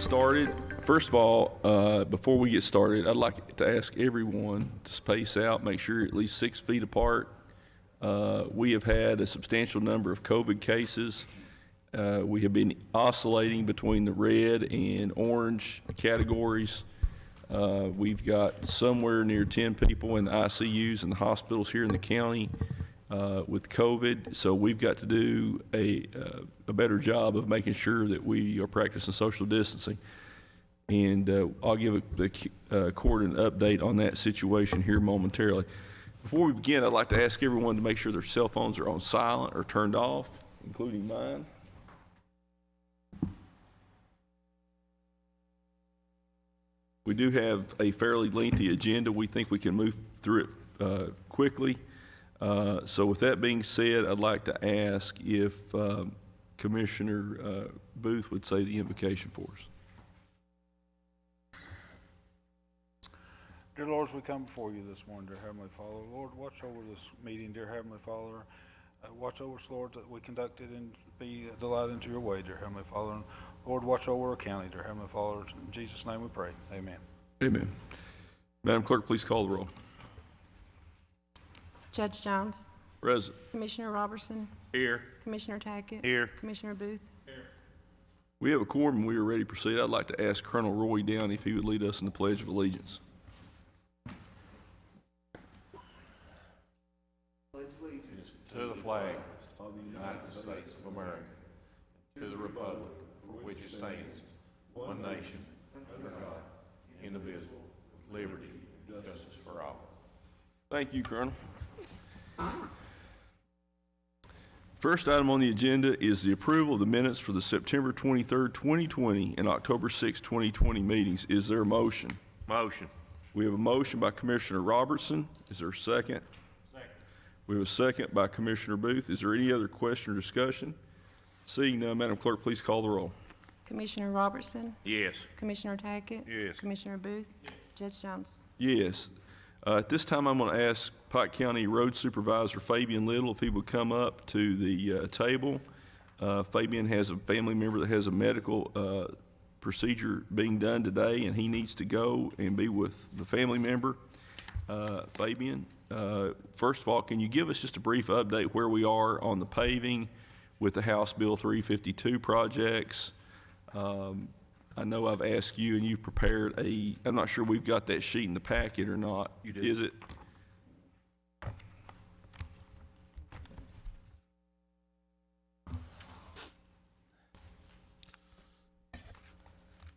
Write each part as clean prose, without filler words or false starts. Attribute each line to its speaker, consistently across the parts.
Speaker 1: started. First of all, before we get started, I'd like to ask everyone to space out, make sure you're at least 6 feet apart. We have had a substantial number of COVID cases. We have been oscillating between the red and orange categories. We've got somewhere near 10 people in the ICUs and the hospitals here in the county with COVID. So we've got to do a better job of making sure that we are practicing social distancing. And I'll give the court an update on that situation here momentarily. Before we begin, I'd like to ask everyone to make sure their cell phones are on silent or turned off, including mine. We do have a fairly lengthy agenda. We think we can move through it quickly. So with that being said, I'd like to ask if Commissioner Booth would say the invocation for us.
Speaker 2: Dear Lord, as we come before you this morning, dear Heavenly Father, Lord, watch over this meeting, dear Heavenly Father. Watch over us, Lord, that we conduct it and be a delight into your way, dear Heavenly Father. And Lord, watch over our county, dear Heavenly Father. In Jesus' name we pray. Amen.
Speaker 1: Amen. Madam Clerk, please call the roll.
Speaker 3: Judge Jones.
Speaker 1: Present.
Speaker 3: Commissioner Robertson.
Speaker 1: Here.
Speaker 3: Commissioner Tackett.
Speaker 2: Here.
Speaker 3: Commissioner Booth.
Speaker 1: Here. We have a quorum and we are ready to proceed. I'd like to ask Colonel Roy Downey if he would lead us in the Pledge of Allegiance.
Speaker 4: To the flag of the United States of America, to the republic for which it stands, one nation, under God, indivisible, with liberty and justice for all.
Speaker 1: Thank you, Colonel. First item on the agenda is the approval of the minutes for the September 23rd, 2020 and October 6th, 2020 meetings. Is there a motion?
Speaker 4: Motion.
Speaker 1: We have a motion by Commissioner Robertson. Is there a second? We have a second by Commissioner Booth. Is there any other question or discussion? Seeing none, Madam Clerk, please call the roll.
Speaker 3: Commissioner Robertson.
Speaker 4: Yes.
Speaker 3: Commissioner Tackett.
Speaker 4: Yes.
Speaker 3: Commissioner Booth. Judge Jones.
Speaker 1: Yes. At this time, I'm going to ask Pike County Road Supervisor Fabian Little if he would come up to the table. Fabian has a family member that has a medical procedure being done today, and he needs to go and be with the family member. Fabian, first of all, can you give us just a brief update where we are on the paving with the House Bill 352 projects? I know I've asked you and you've prepared I'm not sure we've got that sheet in the packet or not.
Speaker 4: You did.
Speaker 1: Is it?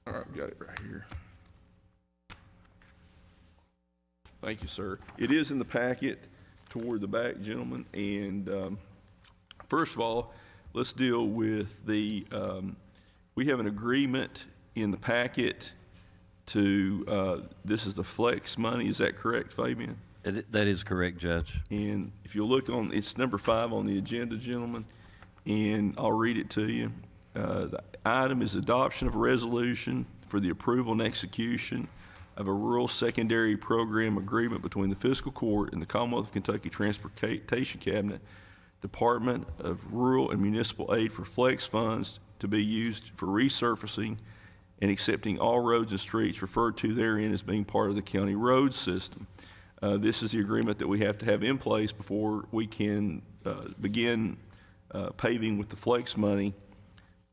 Speaker 1: All right, we got it right here. Thank you, sir. It is in the packet toward the back, gentlemen. And first of all, let's deal with we have an agreement in the packet to, this is the flex money. Is that correct, Fabian?
Speaker 5: That is correct, Judge.
Speaker 1: And if you look on, it's number 5 on the agenda, gentlemen, and I'll read it to you. The item is adoption of a resolution for the approval and execution of a rural secondary program agreement between the Fiscal Court and the Commonwealth of Kentucky Transportation Cabinet, Department of Rural and Municipal Aid for flex funds to be used for resurfacing and accepting all roads and streets referred to therein as being part of the county road system. This is the agreement that we have to have in place before we can begin paving with the flex money,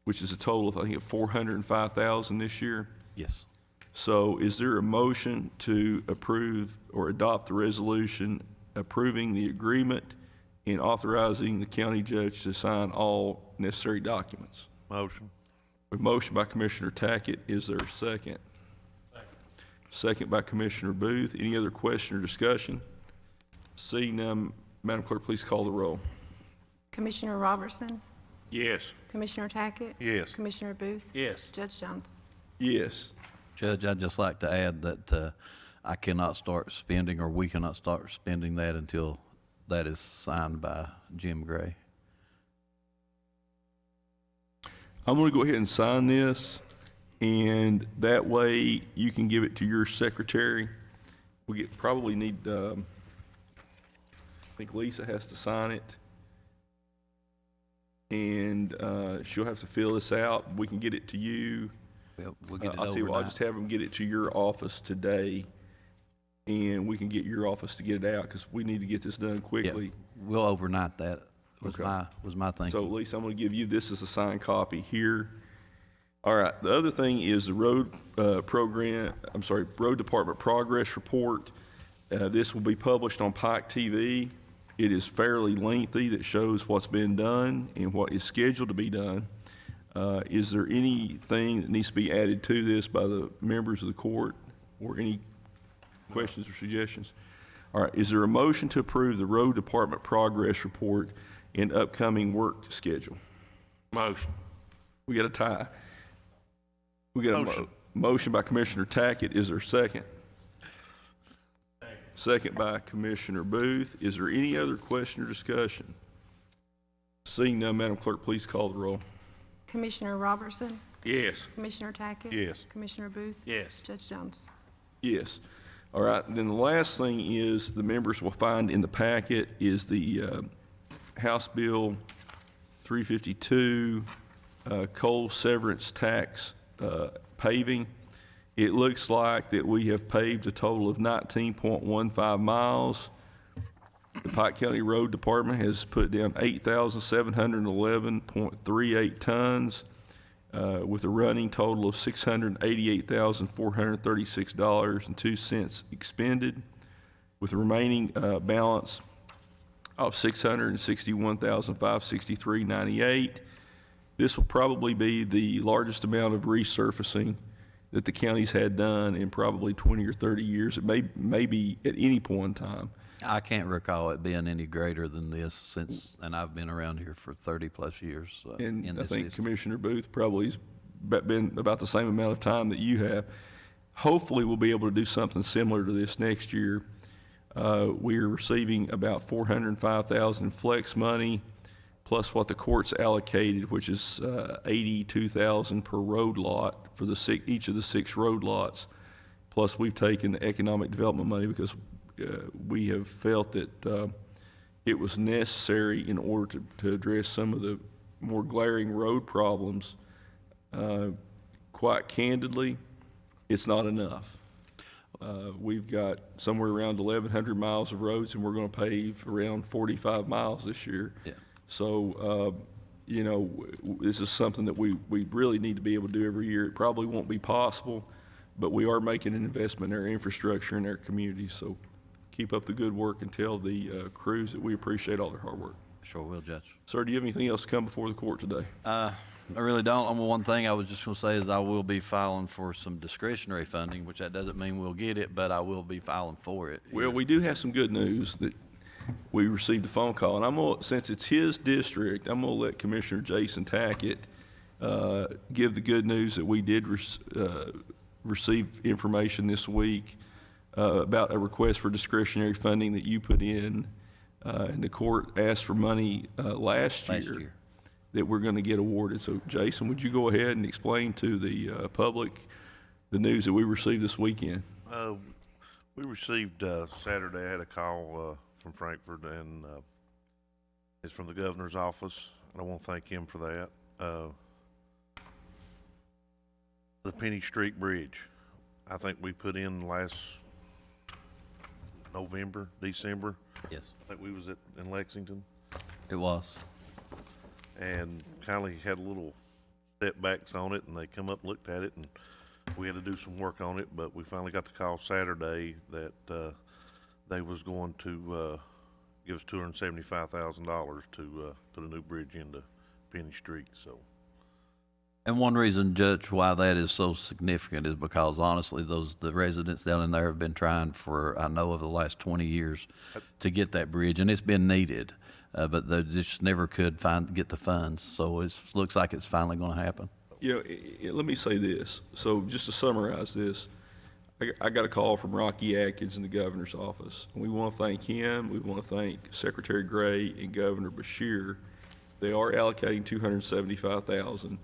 Speaker 1: which is a total of, I think, $405,000 this year.
Speaker 5: Yes.
Speaker 1: So is there a motion to approve or adopt the resolution approving the agreement and authorizing the county judge to sign all necessary documents?
Speaker 4: Motion.
Speaker 1: A motion by Commissioner Tackett. Is there a second? Second by Commissioner Booth. Any other question or discussion? Seeing none, Madam Clerk, please call the roll.
Speaker 3: Commissioner Robertson.
Speaker 4: Yes.
Speaker 3: Commissioner Tackett.
Speaker 4: Yes.
Speaker 3: Commissioner Booth.
Speaker 4: Yes.
Speaker 3: Judge Jones.
Speaker 1: Yes.
Speaker 5: Judge, I'd just like to add that I cannot start spending, or we cannot start spending that until that is signed by Jim Gray.
Speaker 1: I'm going to go ahead and sign this, and that way you can give it to your secretary. We probably need, I think Lisa has to sign it, and she'll have to fill this out. We can get it to you
Speaker 5: We'll get it
Speaker 1: I'll tell you what, I'll
Speaker 5: overnight.
Speaker 1: just have them get it to your office today, and we can get your office to get it out, because we need to get this done
Speaker 5: Yeah,
Speaker 1: quickly.
Speaker 5: we'll overnight that, was
Speaker 1: Okay.
Speaker 5: my thinking.
Speaker 1: So Lisa, I'm gonna give you this as a signed copy here. All right, the other thing is the road road department progress report. This will be published on Pike TV. It is fairly lengthy, that shows what's been done and what is scheduled to be done. Is there anything that needs to be added to this by the members of the court, or any questions or suggestions? All right, is there a motion to approve the road department progress report and upcoming work schedule?
Speaker 4: Motion.
Speaker 1: We got a tie. We got a
Speaker 4: Motion.
Speaker 1: motion by Commissioner Tackett. Is there a second? Second by Commissioner Booth. Is there any other question or discussion? Seeing none, Madam Clerk, please call the roll.
Speaker 3: Commissioner Robertson?
Speaker 4: Yes.
Speaker 3: Commissioner Tackett?
Speaker 4: Yes.
Speaker 3: Commissioner Booth?
Speaker 4: Yes.
Speaker 3: Judge Jones?
Speaker 1: Yes. All right, then the last thing is, the members will find in the packet is the House Bill 352, coal severance tax paving. It looks like that we have paved a total of 19.15 miles. The Pike County Road Department has put down 8,711.38 tons, with a running total of $688,436.02 expended, with a remaining balance of $661,563.98. This will probably be the largest amount of resurfacing that the county's had done in probably 20 or 30 years. It may be at any point in time.
Speaker 5: I can't recall it being any greater than this since, and I've been around here for 30-plus years.
Speaker 1: And
Speaker 5: in
Speaker 1: I
Speaker 5: this
Speaker 1: think
Speaker 5: system.
Speaker 1: Commissioner Booth probably has been about the same amount of time that you have. Hopefully, we'll be able to do something similar to this next year. We are receiving about $405,000 flex money, plus what the court's allocated, which is $82,000 per road lot for each of the 6 road lots. Plus, we've taken the economic development money because we have felt that it was necessary in order to address some of the more glaring road problems. Quite candidly, it's not enough. We've got somewhere around 1,100 miles of roads, and we're going to pave around 45 miles this year.
Speaker 5: Yeah.
Speaker 1: So, this is something that we really need to be able to do every year. It probably won't be possible, but we are making an investment in our infrastructure and our community. So keep up the good work and tell the crews that we appreciate all their hard work.
Speaker 5: Sure will, Judge.
Speaker 1: Sir, do you have anything else to come before the court today?
Speaker 5: I really don't. One thing I was just going to say is I will be filing for some discretionary funding, which that doesn't mean we'll get it, but I will be filing for it.
Speaker 1: Well, we do have some good news that we received a phone call, and since it's his district, I'm gonna let Commissioner Jason Tackett give the good news that we did receive information this week about a request for discretionary funding that you put in, and the court asked for money last year that we're gonna get awarded. So Jason, would you go ahead and explain to the public the news that we received this weekend?
Speaker 4: We received Saturday, I had a call from Frankfurt, and it's from the governor's office, and I want to thank him for that. The Penny Street Bridge, I think we put in last November, December.
Speaker 5: Yes,
Speaker 4: I think we was in Lexington,
Speaker 5: it was.
Speaker 4: and kindly had a little step backs on it, and they come up and looked at it, and we had to do some work on it, but we finally got the call Saturday that they was going to give us $275,000 to put a new bridge into Penny Street. So,
Speaker 5: And one reason, Judge, why that is so significant is because honestly, the residents down in there have been trying for, I know, over the last 20 years to get that bridge, and it's been needed, but they just never could get the funds. So it looks like it's finally going to happen.
Speaker 1: Let me say this. So just to summarize this, I got a call from Rocky Atkins in the governor's office. We want to thank him. We want to thank Secretary Gray and Governor Beshear. They are allocating $275,000.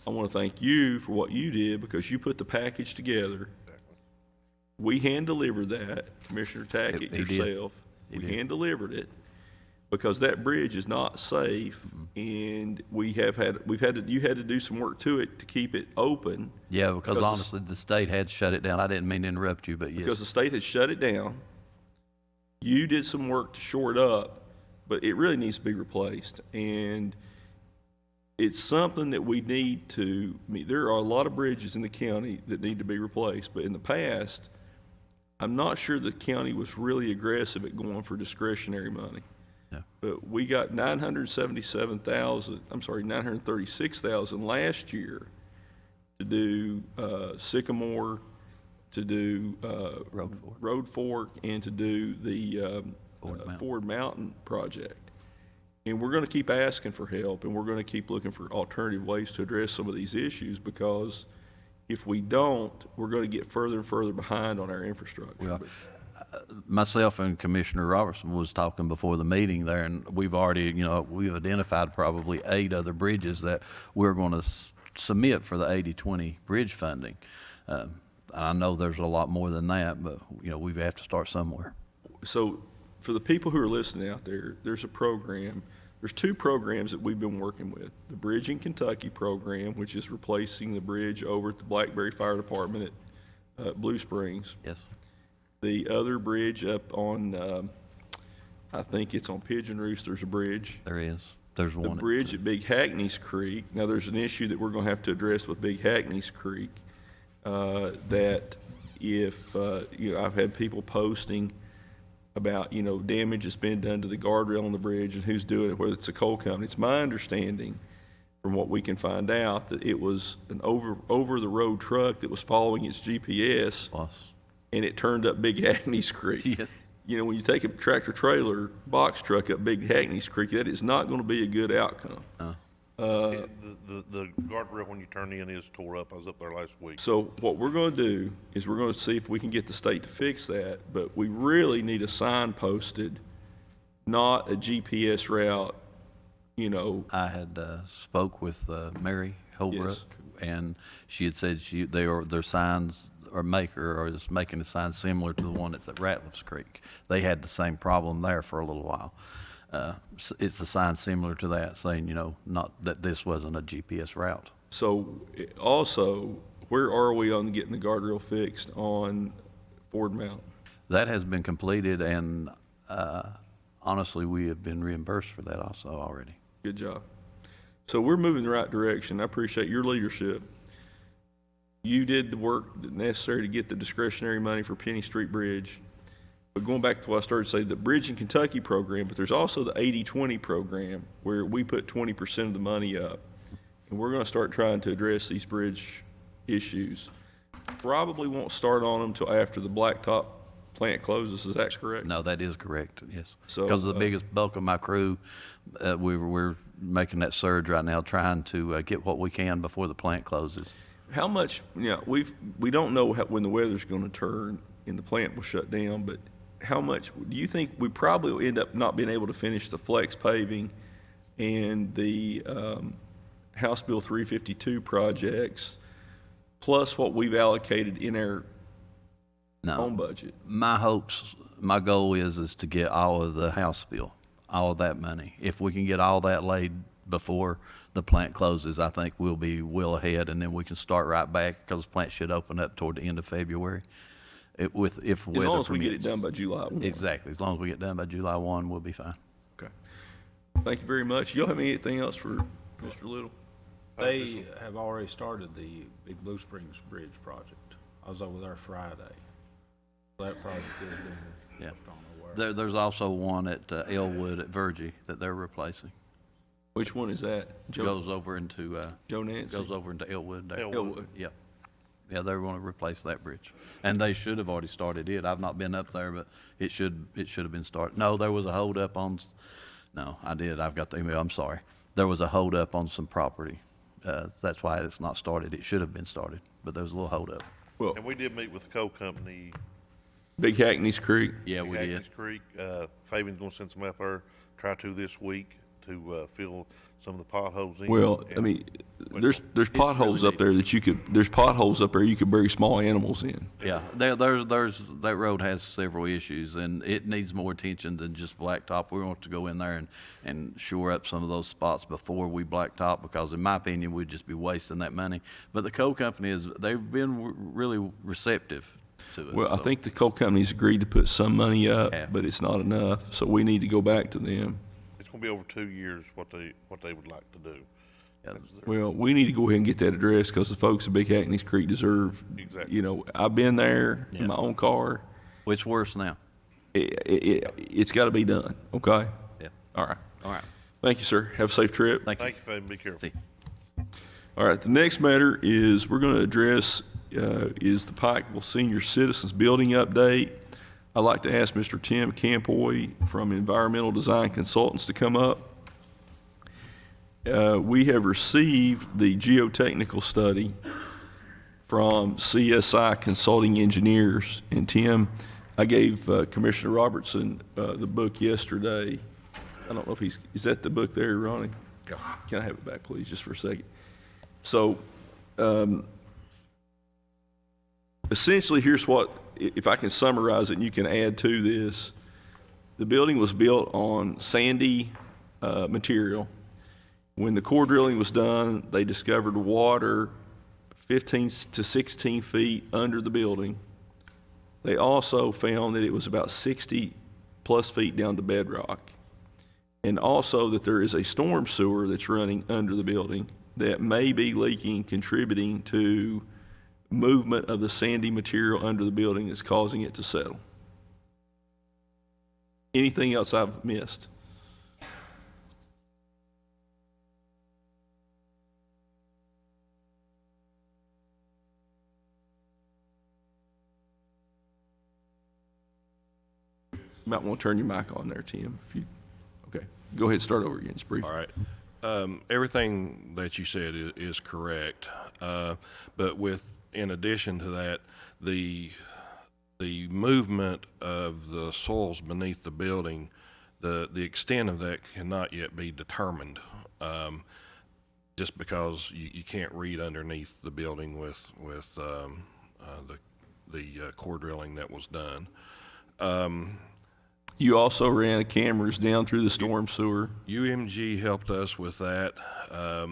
Speaker 1: I want to thank you for what you did, because you put the package together. We hand-delivered that, Commissioner Tackett,
Speaker 5: He did.
Speaker 1: yourself.
Speaker 5: He
Speaker 1: We
Speaker 5: did.
Speaker 1: hand-delivered it. because that bridge is not safe, and you had to do some work to it to keep it open.
Speaker 5: Yeah, because
Speaker 1: Because
Speaker 5: honestly, the state had shut it down. I didn't mean to interrupt you, but
Speaker 1: Because the
Speaker 5: yes.
Speaker 1: state had shut it down. You did some work to shore it up, but it really needs to be replaced. And it's something that we need to, I mean, there are a lot of bridges in the county that need to be replaced, but in the past, I'm not sure the county was really aggressive at going for discretionary money.
Speaker 5: Yeah.
Speaker 1: But we got 936,000 last year to do Sycamore, to do Road Fork, and to do the Ford Mountain project. And we're going to keep asking for help, and we're going to keep looking for alternative ways to address some of these issues, because if we don't, we're going to get further and further behind on our infrastructure.
Speaker 5: Well, myself and Commissioner Robertson was talking before the meeting there, and we've already, we've identified probably 8 other bridges that we're going to submit for the 80-20 bridge funding. I know there's a lot more than that, but, we have to start somewhere.
Speaker 1: So for the people who are listening out there, there's there's 2 programs that we've been working with. The Bridge in Kentucky program, which is replacing the bridge over at the Blackberry Fire Department at Blue Springs.
Speaker 5: Yes.
Speaker 1: The other bridge up on, I think it's on Pigeon Roost, there's a bridge.
Speaker 5: There is. There's
Speaker 1: The
Speaker 5: one.
Speaker 1: bridge at Big Hackney's Creek, now there's an issue that we're gonna have to address with Big Hackney's Creek, that if, I've had people posting about, damage that's been done to the guardrail on the bridge and who's doing it, whether it's a coal company. It's my understanding, from what we can find out, that it was an over-the-road truck that was following its GPS,
Speaker 5: Boss.
Speaker 1: and it turned up Big Hackney's Creek.
Speaker 5: Yes.
Speaker 1: When you take a tractor-trailer box truck up Big Hackney's Creek, that is not going to be a good outcome.
Speaker 6: The guardrail when you turn in is tore up. I was up there last week.
Speaker 1: So what we're going to do is we're going to see if we can get the state to fix that, but we really need a sign posted, not a GPS route,
Speaker 5: I had spoke with Mary Holbrook, and she had said their signs is making a sign similar to the one that's at Ratliff's Creek. They had the same problem there for a little while. It's a sign similar to that, saying, not that this wasn't a GPS route.
Speaker 1: So also, where are we on getting the guardrail fixed on Ford Mountain?
Speaker 5: That has been completed, and honestly, we have been reimbursed for that also already.
Speaker 1: Good job. So we're moving in the right direction. I appreciate your leadership. You did the work necessary to get the discretionary money for Penny Street Bridge. But going back to what I started to say, the Bridge in Kentucky program, but there's also the 80-20 program where we put 20% of the money up. And we're going to start trying to address these bridge issues. Probably won't start on them till after the Blacktop plant closes. Is that correct?
Speaker 5: No, that is correct, yes.
Speaker 1: So,
Speaker 5: Because the biggest bulk of my crew, we're making that surge right now, trying to get what we can before the plant closes.
Speaker 1: How much, we don't know when the weather's going to turn and the plant will shut down, but how much, do you think we probably will end up not being able to finish the flex paving and the House Bill 352 projects, plus what we've allocated in our own budget?
Speaker 5: My goal is to get all of the House bill, all of that money. If we can get all that laid before the plant closes, I think we'll be well ahead, and then we can start right back, because the plant should open up toward the end of February. If weather permits.
Speaker 1: As long as we get it done by July 1.
Speaker 5: Exactly. As long as we get done by July 1, we'll be fine.
Speaker 1: Okay. Thank you very much. Y'all have anything else for Mr. Little?
Speaker 2: They have already started the Big Blue Springs Bridge project. I was over there Friday. That project is being worked on over there.
Speaker 5: There's also one at Elwood at Virgie that they're replacing.
Speaker 1: Which one is that?
Speaker 5: Goes over into
Speaker 1: Joe Nancy?
Speaker 5: goes over into Elwood there.
Speaker 1: Elwood.
Speaker 5: Yep. Yeah, they're going to replace that bridge, and they should have already started it. I've not been up there, but it should have been started. No, there was a hold up on. No, I did. I've got the email. I'm sorry. There was a hold up on some property. That's why it's not started. It should have been started, but there was a little hold up.
Speaker 1: Well,
Speaker 6: And we did meet with the coal company,
Speaker 1: Big Hackney's Creek.
Speaker 5: Yeah, we did.
Speaker 6: Hackney's Creek. Fabian's gonna send some up there, try to this week, to, fill some of the potholes in.
Speaker 1: Well, I
Speaker 6: and-
Speaker 1: mean, there's potholes up there that there's potholes up there you could bury small animals in.
Speaker 5: Yeah, that road has several issues, and it needs more attention than just blacktop. We want to go in there and shore up some of those spots before we blacktop, because in my opinion, we'd just be wasting that money. But the coal company they've been really receptive to us.
Speaker 1: Well, I
Speaker 5: so.
Speaker 1: think the coal company's agreed to put some money up,
Speaker 5: Yeah.
Speaker 1: but it's not enough, so we need to go back to them.
Speaker 6: It's gonna be over 2 years what they would like to do.
Speaker 5: Yeah,
Speaker 1: Well, we need to go ahead and get that addressed, because the folks at Big Hackney's Creek deserve,
Speaker 6: Exactly.
Speaker 1: you know, I've been there
Speaker 5: Yeah.
Speaker 1: in my own car.
Speaker 5: Which worse now?
Speaker 1: It's got to be done, okay?
Speaker 5: Yeah.
Speaker 1: All right.
Speaker 5: All right.
Speaker 1: Thank you, sir. Have a safe trip.
Speaker 5: Thank you.
Speaker 6: Thank you, Fabian, be careful.
Speaker 5: See.
Speaker 1: All right, the next matter is we're going to address is the Pikeville Senior Citizens Building update. I'd like to ask Mr. Tim Campoy from Environmental Design Consultants to come up. We have received the geotechnical study from CSI Consulting Engineers. And Tim, I gave Commissioner Robertson the book yesterday. I don't know if is that the book there, Ronnie? Yeah. Can I have it back, please, just for a second? So, essentially, here's what, if I can summarize it and you can add to this. The building was built on sandy material. When the core drilling was done, they discovered water 15 to 16 feet under the building. They also found that it was about 60 plus feet down to bedrock. And also that there is a storm sewer that's running under the building that may be leaking, contributing to movement of the sandy material under the building that's causing it to settle. Anything else I've missed? You might want to turn your mic on there, Tim. Okay, go ahead, start over again, just briefly.
Speaker 7: All right. Everything that you said is correct, but in addition to that, the movement of the soils beneath the building, the extent of that cannot yet be determined, just because you can't read underneath the building with the core drilling that was done.
Speaker 1: You also ran cameras down through the storm sewer.
Speaker 7: UMG helped us with that.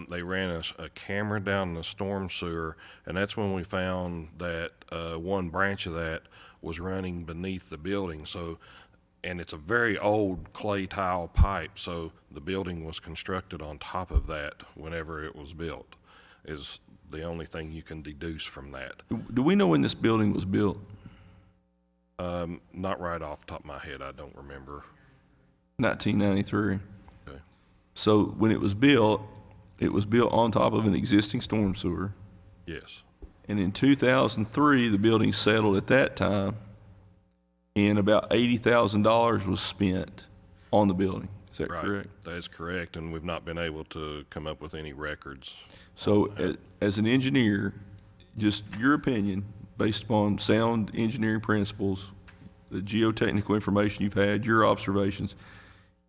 Speaker 7: They ran a camera down the storm sewer, and that's when we found that one branch of that was running beneath the building. So, and it's a very old clay tile pipe, so the building was constructed on top of that whenever it was built, is the only thing you can deduce from that.
Speaker 1: Do we know when this building was built?
Speaker 7: Not right off the top of my head, I don't remember.
Speaker 1: 1993.
Speaker 7: Okay.
Speaker 1: So when it was built on top of an existing storm sewer.
Speaker 7: Yes.
Speaker 1: And in 2003, the building settled at that time, and about $80,000 was spent on the building. Is that
Speaker 7: Right.
Speaker 1: correct?
Speaker 7: That's correct, and we've not been able to come up with any records.
Speaker 1: So as an engineer, just your opinion, based upon sound engineering principles, the geotechnical information you've had, your observations,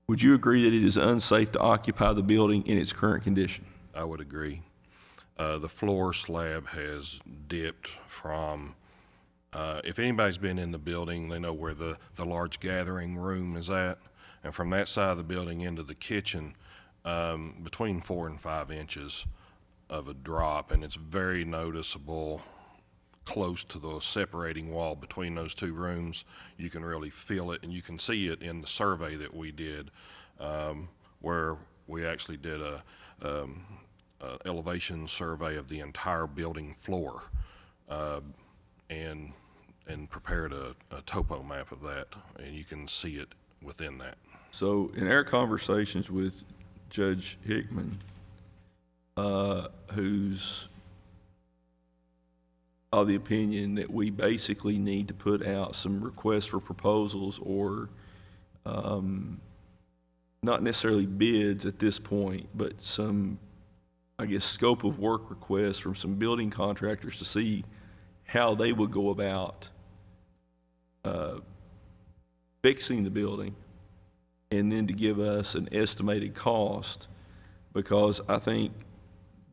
Speaker 1: would you agree that it is unsafe to occupy the building in its current condition?
Speaker 7: I would agree. The floor slab has dipped from, if anybody's been in the building, they know where the large gathering room is at. And from that side of the building into the kitchen, between 4 and 5 inches of a drop, and it's very noticeable close to the separating wall between those two rooms. You can really feel it, and you can see it in the survey that we did, where we actually did a elevation survey of the entire building floor, and prepared a topo map of that, and you can see it within that.
Speaker 1: So in our conversations with Judge Hickman, who's of the opinion that we basically need to put out some requests for proposals or not necessarily bids at this point, but some, I guess, scope of work requests from some building contractors to see how they would go about fixing the building and then to give us an estimated cost, because I think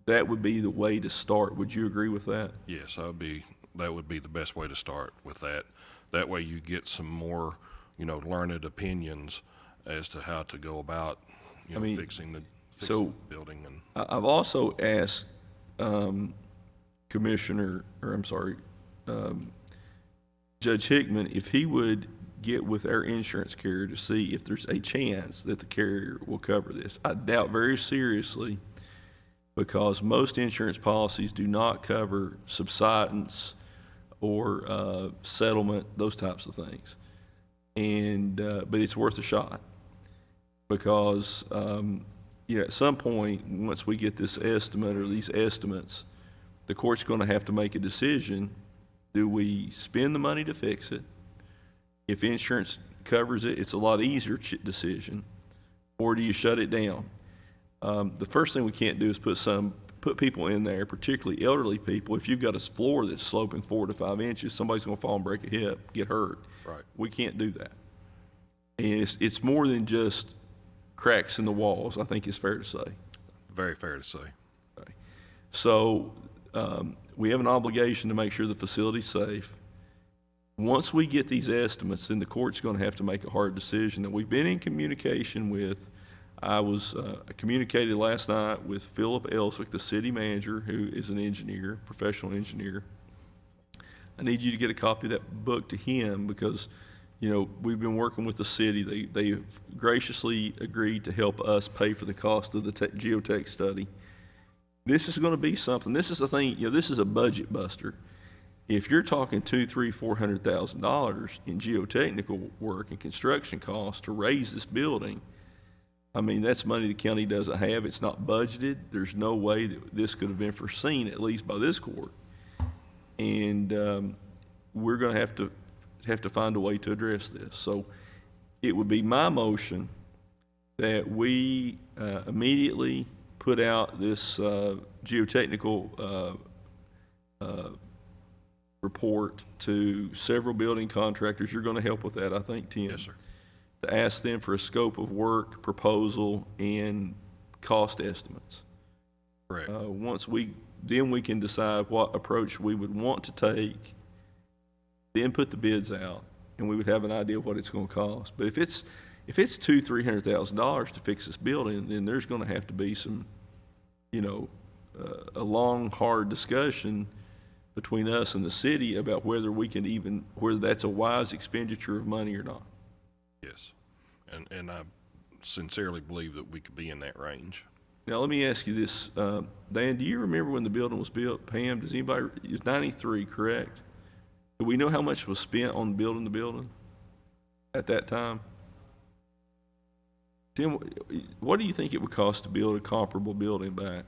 Speaker 1: that would be the way to start. Would you agree with that?
Speaker 7: Yes, that would be the best way to start with that. That way you get some more, learned opinions as to how to go about,
Speaker 1: I mean,
Speaker 7: fixing the building. And
Speaker 1: I've also asked Judge Hickman if he would get with our insurance carrier to see if there's a chance that the carrier will cover this. I doubt very seriously, because most insurance policies do not cover subsidence or settlement, those types of things. And but it's worth a shot, because at some point, once we get this estimate or these estimates, the court's going to have to make a decision. Do we spend the money to fix it? If insurance covers it, it's a lot easier decision. Or do you shut it down? The first thing we can't do is put people in there, particularly elderly people. If you've got a floor that's sloping 4 to 5 inches, somebody's going to fall and break a hip, get hurt.
Speaker 7: Right.
Speaker 1: We can't do that. And it's more than just cracks in the walls, I think it's fair to say.
Speaker 7: Very fair to say.
Speaker 1: Okay. So we have an obligation to make sure the facility's safe. Once we get these estimates, then the court's going to have to make a hard decision. And we've been in communication with, I communicated last night with Philip Elswick, the city manager, who is an engineer, professional engineer. I need you to get a copy of that book to him, because we've been working with the city. They have graciously agreed to help us pay for the cost of the geotech study. This is going to be something. This is the thing. This is a budget buster. If you're talking $200,000-$400,000 in geotechnical work and construction costs to raise this building, I mean, that's money the county doesn't have. It's not budgeted. There's no way that this could have been foreseen, at least by this court. And we're going to have to find a way to address this. So it would be my motion that we immediately put out this geotechnical report to several building contractors. You're going to help with that, I think, Tim.
Speaker 7: Yes, sir.
Speaker 1: To ask them for a scope of work, proposal, and cost estimates.
Speaker 7: Correct.
Speaker 1: Then we can decide what approach we would want to take, then put the bids out, and we would have an idea of what it's going to cost. But if it's $200,000-$300,000 to fix this building, then there's going to have to be some, a long, hard discussion between us and the city about whether that's a wise expenditure of money or not.
Speaker 7: Yes. And I sincerely believe that we could be in that range.
Speaker 1: Now, let me ask you this. Dan, do you remember when the building was built? Pam, does anybody, it was 93, correct? Do we know how much was spent on building the building at that time? Tim, what do you think it would cost to build a comparable building back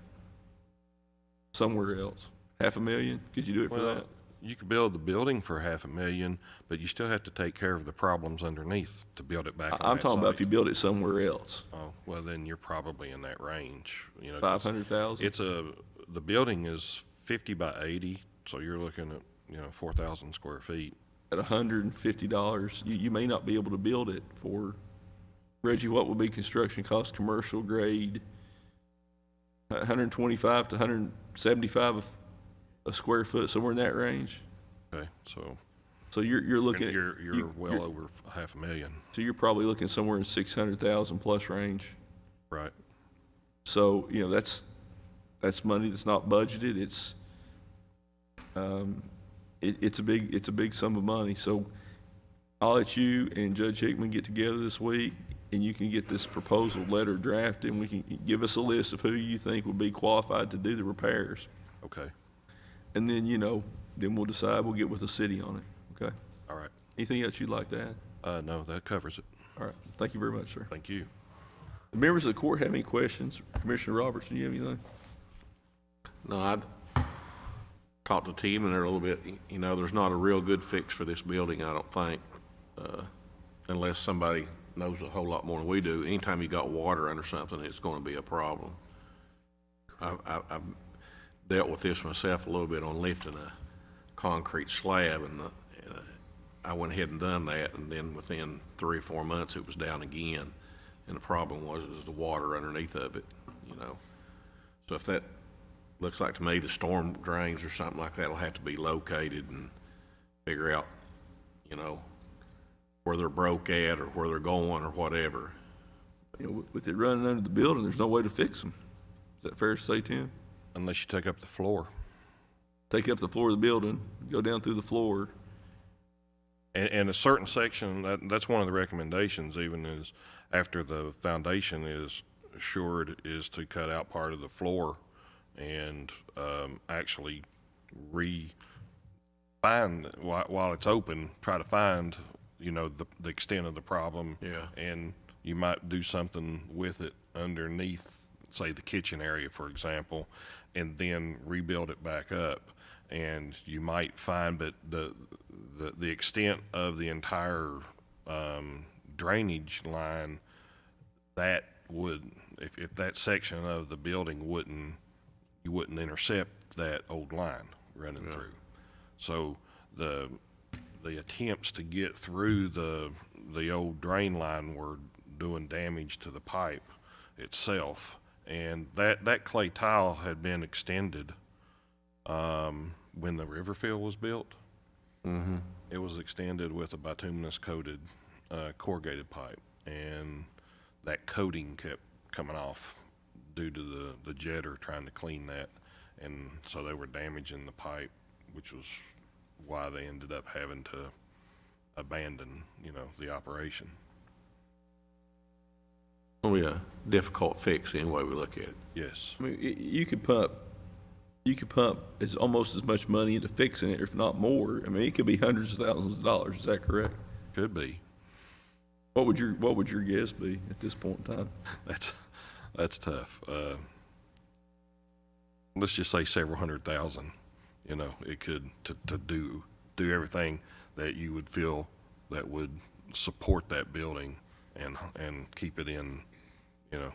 Speaker 1: somewhere else? $500,000? Could you do it for that?
Speaker 7: You could build the building for $500,000, but you still have to take care of the problems underneath to build it back on
Speaker 1: I'm
Speaker 7: that
Speaker 1: talking about if
Speaker 7: site.
Speaker 1: you build it somewhere else.
Speaker 7: Oh, well, then you're probably in that range.
Speaker 1: 500,000?
Speaker 7: The building is 50 by 80, so you're looking at, 4,000 square feet.
Speaker 1: At $150, you may not be able to build it for, Reggie, what would be construction cost, commercial grade? 125 to 175 a square foot, somewhere in that range?
Speaker 7: Okay, so
Speaker 1: you're looking at.
Speaker 7: you're well over $500,000.
Speaker 1: So you're probably looking somewhere in 600,000 plus range.
Speaker 7: Right.
Speaker 1: So, that's money that's not budgeted. It's a big sum of money. So I'll let you and Judge Hickman get together this week, and you can get this proposal letter drafted, and we can give us a list of who you think would be qualified to do the repairs.
Speaker 7: Okay.
Speaker 1: And then, then we'll decide, we'll get with the city on it, okay?
Speaker 7: All right.
Speaker 1: Anything else you'd like to add?
Speaker 7: No, that covers it.
Speaker 1: All right, thank you very much, sir.
Speaker 7: Thank you.
Speaker 1: The members of the court have any questions? Commissioner Roberts, do you have anything?
Speaker 8: No, I talked to Tim in there a little bit. There's not a real good fix for this building, I don't think, unless somebody knows a whole lot more than we do. Anytime you got water under something, it's going to be a problem. I've dealt with this myself a little bit on lifting a concrete slab, and I went ahead and done that, and then within 3 or 4 months, it was down again. And the problem was the water underneath of it, you know. So if that looks like to me the storm drains or something like that will have to be located and figure out, you know, where they're broke at or where they're going or whatever.
Speaker 1: You know, with it running under the building, there's no way to fix them. Is that fair to say, Tim?
Speaker 7: Unless you take up the floor.
Speaker 1: Take up the floor of the building, go down through the floor.
Speaker 7: And a certain section, that's one of the recommendations even is after the foundation is assured is to cut out part of the floor and actually find, while it's open, try to find, you know, the extent of the problem.
Speaker 8: Yeah.
Speaker 7: And you might do something with it underneath, say, the kitchen area, for example, and then rebuild it back up. And you might find that the extent of the entire drainage line, that would, if that section of the building you wouldn't intercept that old line running through. So the attempts to get through the old drain line were doing damage to the pipe itself. And that clay tile had been extended when the river fill was built.
Speaker 8: Mm-hmm.
Speaker 7: It was extended with a bituminous coated corrugated pipe, and that coating kept coming off due to the jetter trying to clean that, and so they were damaging the pipe, which was why they ended up having to abandon, you know, the operation.
Speaker 8: Only a difficult fix any way we look at it.
Speaker 7: Yes.
Speaker 1: I mean, you could pump almost as much money into fixing it, if not more. I mean, it could be hundreds of thousands of dollars. Is that correct?
Speaker 7: Could be.
Speaker 1: What would your guess be at this point in time?
Speaker 7: That's tough. Let's just say several $100,000. You know, it could to do everything that you would feel that would support that building and keep it in, you know,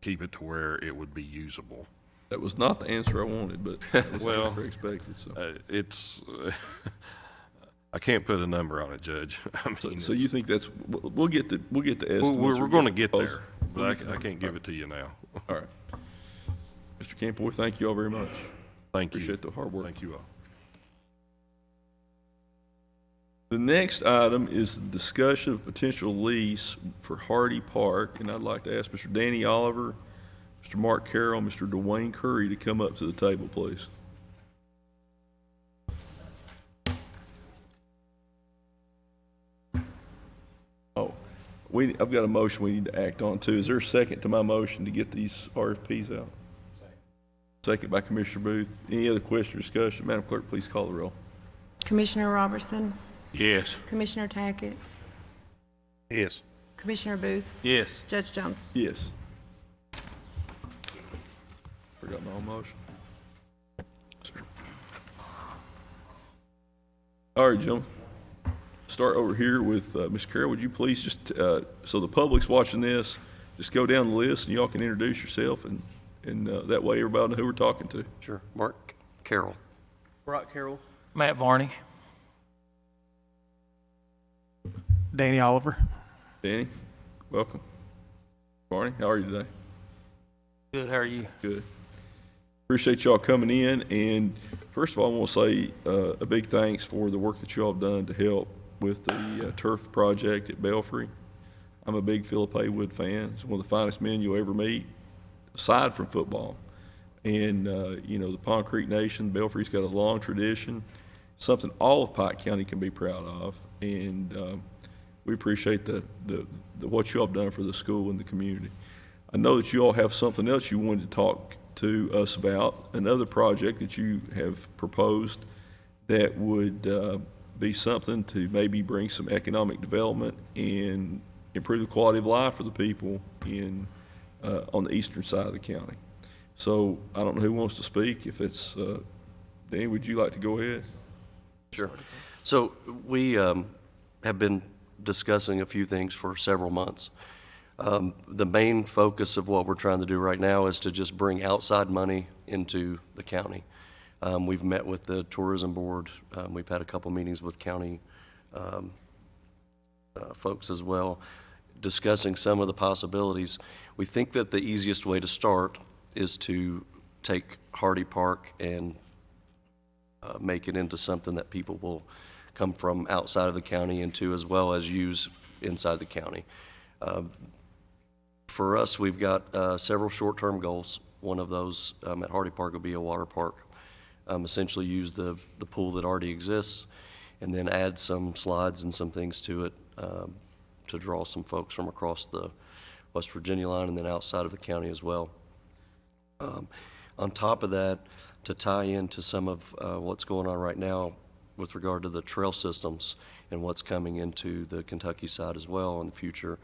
Speaker 7: keep it to where it would be usable.
Speaker 1: That was not the answer I wanted, but that was
Speaker 7: Well,
Speaker 1: the answer I expected. So,
Speaker 7: it's I can't put a number on it, Judge. I mean,
Speaker 1: so you think that's we'll get the estimates.
Speaker 7: we're going to get
Speaker 1: proposed.
Speaker 7: there, but I can't give it to you now.
Speaker 1: All right, Mr. Campoy, thank you all very much.
Speaker 7: Thank you.
Speaker 1: Appreciate the hard work.
Speaker 7: Thank you all.
Speaker 1: The next item is the discussion of potential lease for Hardy Park, and I'd like to ask Mr. Danny Oliver, Mr. Mark Carroll, Mr. Dwayne Curry to come up to the table, please. Oh, I've got a motion we need to act on too. Is there a second to my motion to get these RFPs out? Second by Commissioner Booth. Any other question or discussion? Madam Clerk, please call the roll.
Speaker 3: Commissioner Robertson,
Speaker 8: Yes.
Speaker 3: Commissioner Tackett,
Speaker 6: Yes.
Speaker 3: Commissioner Booth,
Speaker 8: Yes.
Speaker 3: Judge Jones.
Speaker 1: Yes. Forgot my own motion. All right, gentlemen. Start over here with Ms. Carroll. Would you please just, so the public's watching this, just go down the list and y'all can introduce yourself and that way everybody know who we're talking to.
Speaker 9: Sure. Mark Carroll.
Speaker 10: Brock Carroll.
Speaker 11: Matt Varney.
Speaker 10: Danny Oliver.
Speaker 1: Danny, welcome. Barney, how are you today?
Speaker 11: Good, how are you?
Speaker 1: Good. Appreciate y'all coming in, and first of all, I want to say a big thanks for the work that y'all have done to help with the turf project at Belfry. I'm a big Philip Haywood fan. He's one of the finest men you'll ever meet, aside from football. And, you know, the Pond Creek Nation, Belfry's got a long tradition, something all of Pike County can be proud of, and we appreciate the what you all have done for the school and the community. I know that you all have something else you wanted to talk to us about, another project that you have proposed that would be something to maybe bring some economic development and improve the quality of life for the people in on the eastern side of the county. So I don't know who wants to speak. If it's Danny, would you like to go ahead?
Speaker 9: Sure. So we have been discussing a few things for several months. The main focus of what we're trying to do right now is to just bring outside money into the county. We've met with the tourism board. We've had a couple meetings with county folks as well. discussing some of the possibilities. We think that the easiest way to start is to take Hardy Park and make it into something that people will come from outside of the county into, as well as use inside the county. For us, we've got several short-term goals. One of those at Hardy Park will be a water park. Essentially use the pool that already exists and then add some slides and some things to it to draw some folks from across the West Virginia line and then outside of the county as well. On top of that, to tie into some of what's going on right now with regard to the trail systems and what's coming into the Kentucky side as well in the future,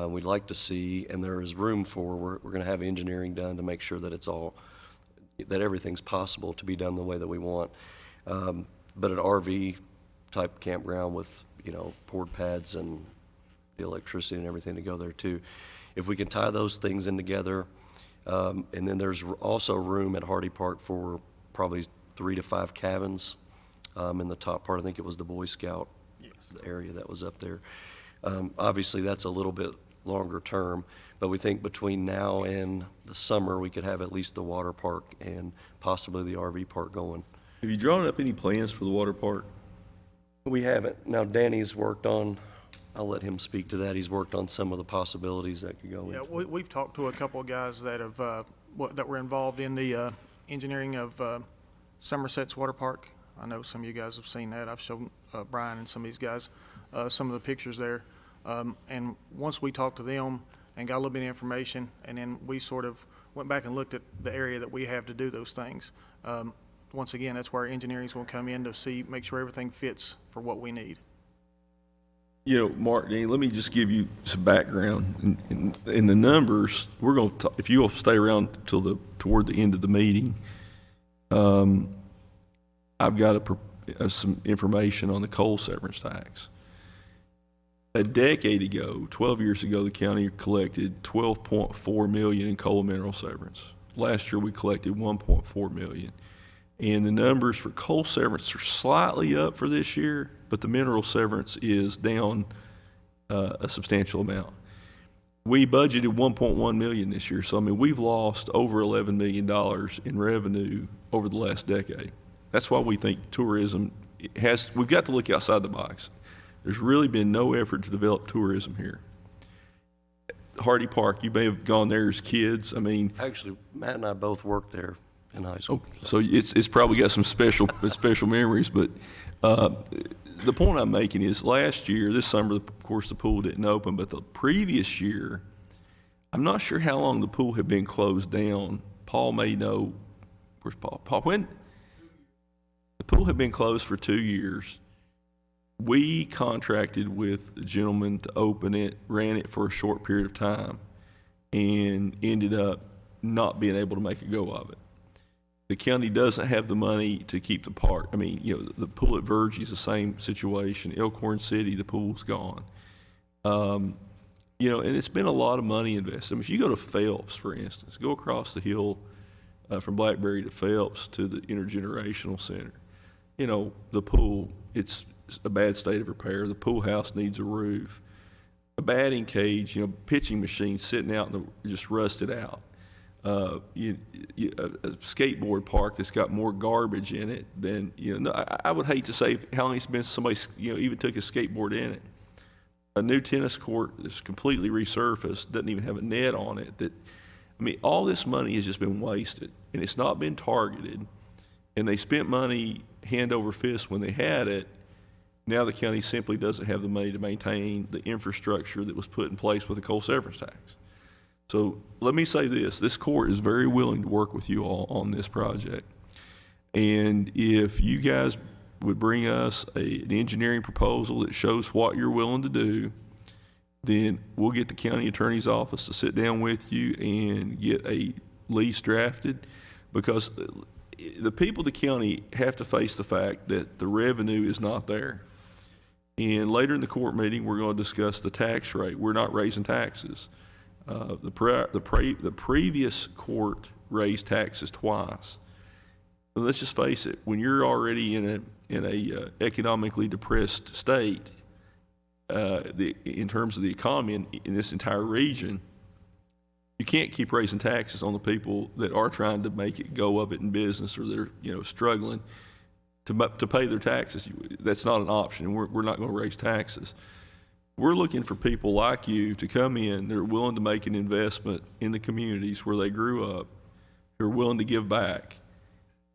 Speaker 9: we'd like to see, and there is room for, we're going to have engineering done to make sure that it's all, that everything's possible to be done the way that we want. But an RV type campground with, you know, poured pads and the electricity and everything to go there too. If we can tie those things in together, and then there's also room at Hardy Park for probably 3 to 5 cabins in the top part. I think it was the Boy Scout area that was up there. Obviously, that's a little bit longer term, but we think between now and the summer, we could have at least the water park and possibly the RV park going.
Speaker 1: Have you drawn up any plans for the water park?
Speaker 9: We haven't. Now, Danny's worked on, I'll let him speak to that. He's worked on some of the possibilities that could go
Speaker 10: Yeah,
Speaker 9: into.
Speaker 10: we've talked to a couple of guys that have, that were involved in the engineering of Somerset's water park. I know some of you guys have seen that. I've shown Brian and some of these guys some of the pictures there. And once we talked to them and got a little bit of information, and then we sort of went back and looked at the area that we have to do those things. Once again, that's where engineering is going to come in to see, make sure everything fits for what we need.
Speaker 1: You know, Mark, Danny, let me just give you some background. In the numbers, we're going to, if you will stay around till toward the end of the meeting, I've got some information on the coal severance tax. A decade ago, 12 years ago, the county collected $12.4 million in coal and mineral severance. Last year, we collected $1.4 million. And the numbers for coal severance are slightly up for this year, but the mineral severance is down a substantial amount. We budgeted $1.1 million this year, so I mean, we've lost over $11 million in revenue over the last decade. That's why we think tourism we've got to look outside the box. There's really been no effort to develop tourism here. Hardy Park, you may have gone there as kids. I mean,
Speaker 9: Actually, Matt and I both worked there in high school.
Speaker 1: so it's probably got some special memories. But the point I'm making is, last year, this summer, of course, the pool didn't open, but the previous year, I'm not sure how long the pool had been closed down. Paul may know. Where's Paul? Paul, when? The pool had been closed for 2 years. We contracted with a gentleman to open it, ran it for a short period of time, and ended up not being able to make a go of it. The county doesn't have the money to keep the park. I mean, you know, the pool at Virgie is the same situation. Elkhorn City, the pool's gone. You know, and it's been a lot of money invested. I mean, if you go to Phelps, for instance, go across the hill from Blackberry to Phelps to the Intergenerational Center, you know, the pool, it's a bad state of repair. The pool house needs a roof. A batting cage, you know, pitching machine sitting out just rusted out. A skateboard park that's got more garbage in it than, you know, I would hate to say how long it's been since somebody, you know, even took a skateboard in it. A new tennis court that's completely resurfaced, doesn't even have a net on it. I mean, all this money has just been wasted, and it's not been targeted. And they spent money hand over fist when they had it. Now the county simply doesn't have the money to maintain the infrastructure that was put in place with the coal severance tax. So let me say this court is very willing to work with you all on this project. And if you guys would bring us an engineering proposal that shows what you're willing to do, then we'll get the county attorney's office to sit down with you and get a lease drafted, because the people of the county have to face the fact that the revenue is not there. And later in the court meeting, we're going to discuss the tax rate. We're not raising taxes. The previous court raised taxes twice. So let's just face it: when you're already in a economically depressed state, in terms of the economy in this entire region, you can't keep raising taxes on the people that are trying to make it go of it in business, or they're, struggling to pay their taxes. That's not an option. We're not going to raise taxes. We're looking for people like you to come in that are willing to make an investment in the communities where they grew up, who are willing to give back.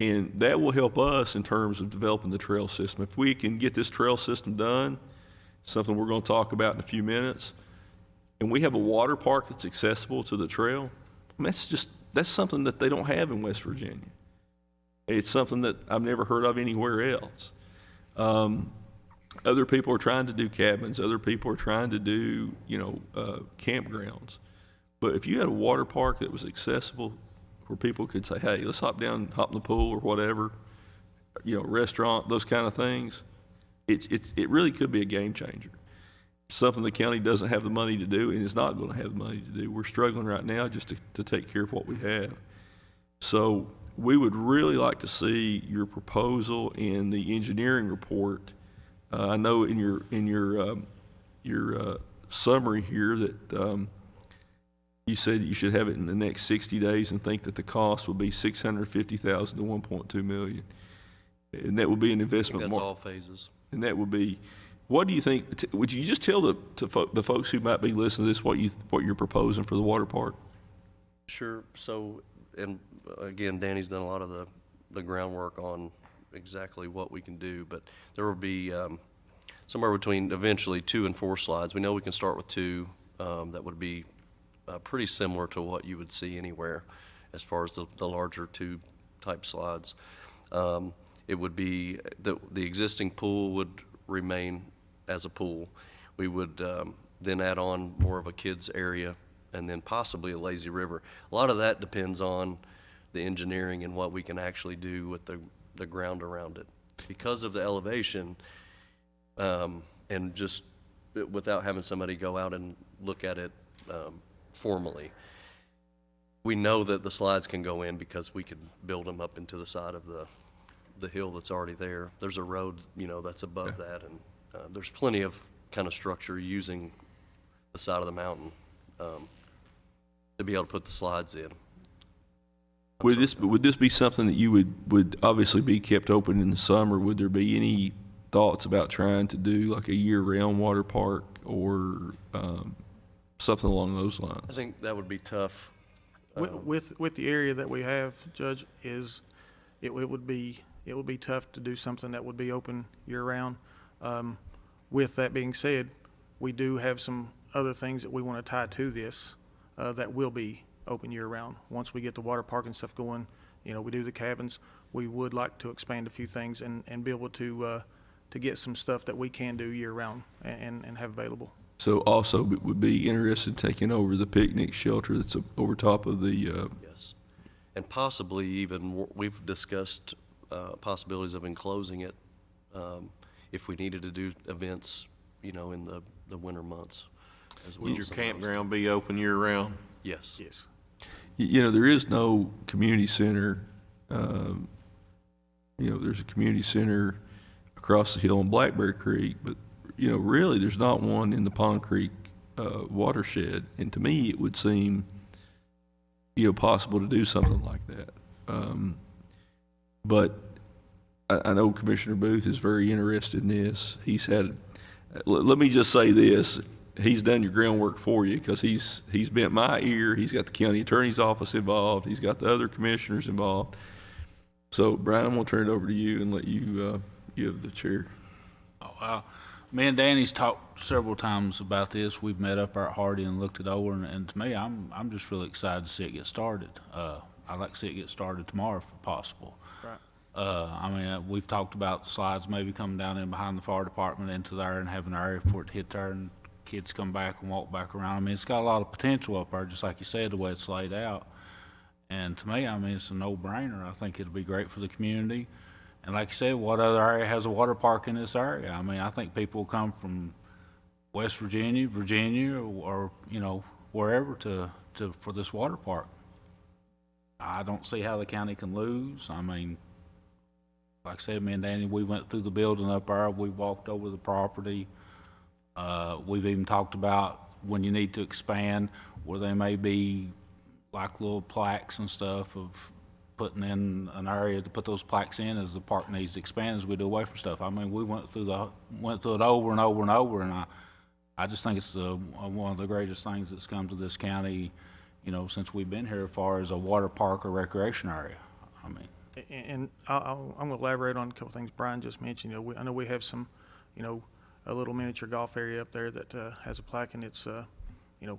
Speaker 1: And that will help us in terms of developing the trail system. If we can get this trail system done, something we're going to talk about in a few minutes, and we have a water park that's accessible to the trail, I mean, that's something that they don't have in West Virginia. It's something that I've never heard of anywhere else. Other people are trying to do cabins. Other people are trying to do, campgrounds. But if you had a water park that was accessible, where people could say, hey, let's hop down, hop in the pool or whatever, restaurant, those kind of things, it really could be a game changer. Something the county doesn't have the money to do, and is not going to have the money to do. We're struggling right now just to take care of what we have. So we would really like to see your proposal in the engineering report. I know in your summary here that you said you should have it in the next 60 days and think that the cost will be $650,000 to $1.2 million, and that will be an investment.
Speaker 9: That's all phases.
Speaker 1: And that would be. What do you think? Would you just tell the folks who might be listening to this what you're proposing for the water park?
Speaker 9: Sure. So, and again, Danny's done a lot of the groundwork on exactly what we can do, but there will be somewhere between eventually 2 and 4 slides. We know we can start with 2. That would be pretty similar to what you would see anywhere as far as the larger tube type slides. It would be the existing pool would remain as a pool. We would then add on more of a kids area, and then possibly a lazy river. A lot of that depends on the engineering and what we can actually do with the ground around it. Because of the elevation, and just without having somebody go out and look at it formally, we know that the slides can go in because we could build them up into the side of the hill that's already there. There's a road, that's above that, and there's plenty of kind of structure using the side of the mountain to be able to put the slides in.
Speaker 1: Would this be something that you would obviously be kept open in the summer? Would there be any thoughts about trying to do like a year-round water park or something along those lines?
Speaker 9: I think that would be tough.
Speaker 10: With the area that we have, Judge, it would be tough to do something that would be open year-round. With that being said, we do have some other things that we want to tie to this that will be open year-round. Once we get the water park and stuff going, we do the cabins, we would like to expand a few things and be able to get some stuff that we can do year-round and have available.
Speaker 1: So also would be interested in taking over the picnic shelter that's over top of the.
Speaker 9: Yes, and possibly even we've discussed possibilities of enclosing it if we needed to do events, in the winter months as well.
Speaker 8: Would your campground be open year-round?
Speaker 9: Yes.
Speaker 10: Yes.
Speaker 1: There is no community center. There's a community center across the hill on Blackberry Creek, but really there's not one in the Pond Creek watershed. And to me, it would seem possible to do something like that. But I know Commissioner Booth is very interested in this. He's had, let me just say this, he's done your groundwork for you because he's bent my ear. He's got the county attorney's office involved. He's got the other commissioners involved. So Brian, I'm gonna turn it over to you and let you give the chair.
Speaker 11: Oh, wow. Me and Danny's talked several times about this. We've met up at Hardy and looked it over, and to me, I'm just really excited to see it get started. I'd like to see it get started tomorrow if possible.
Speaker 10: Right.
Speaker 11: We've talked about the slides maybe coming down in behind the fire department into there and having an area for it to hit there and kids come back and walk back around. It's got a lot of potential up there, just like you said, the way it's laid out. And to me, it's a no-brainer. I think it'll be great for the community. And like you said, what other area has a water park in this area? I think people will come from West Virginia, or wherever for this water park. I don't see how the county can lose. Like I said, me and Danny, we went through the building up there. We walked over the property. We've even talked about when you need to expand, where there may be like little plaques and stuff of putting in an area to put those plaques in as the park needs to expand as we do away from stuff. I mean, we went through it over and over and over, and I just think it's one of the greatest things that's come to this county, you know, since we've been here as far as a water park or recreation area. I mean,
Speaker 10: And I'm going to elaborate on a couple things Brian just mentioned. You know, I know we have some, you know, a little miniature golf area up there that has a plaque, and it's, you know,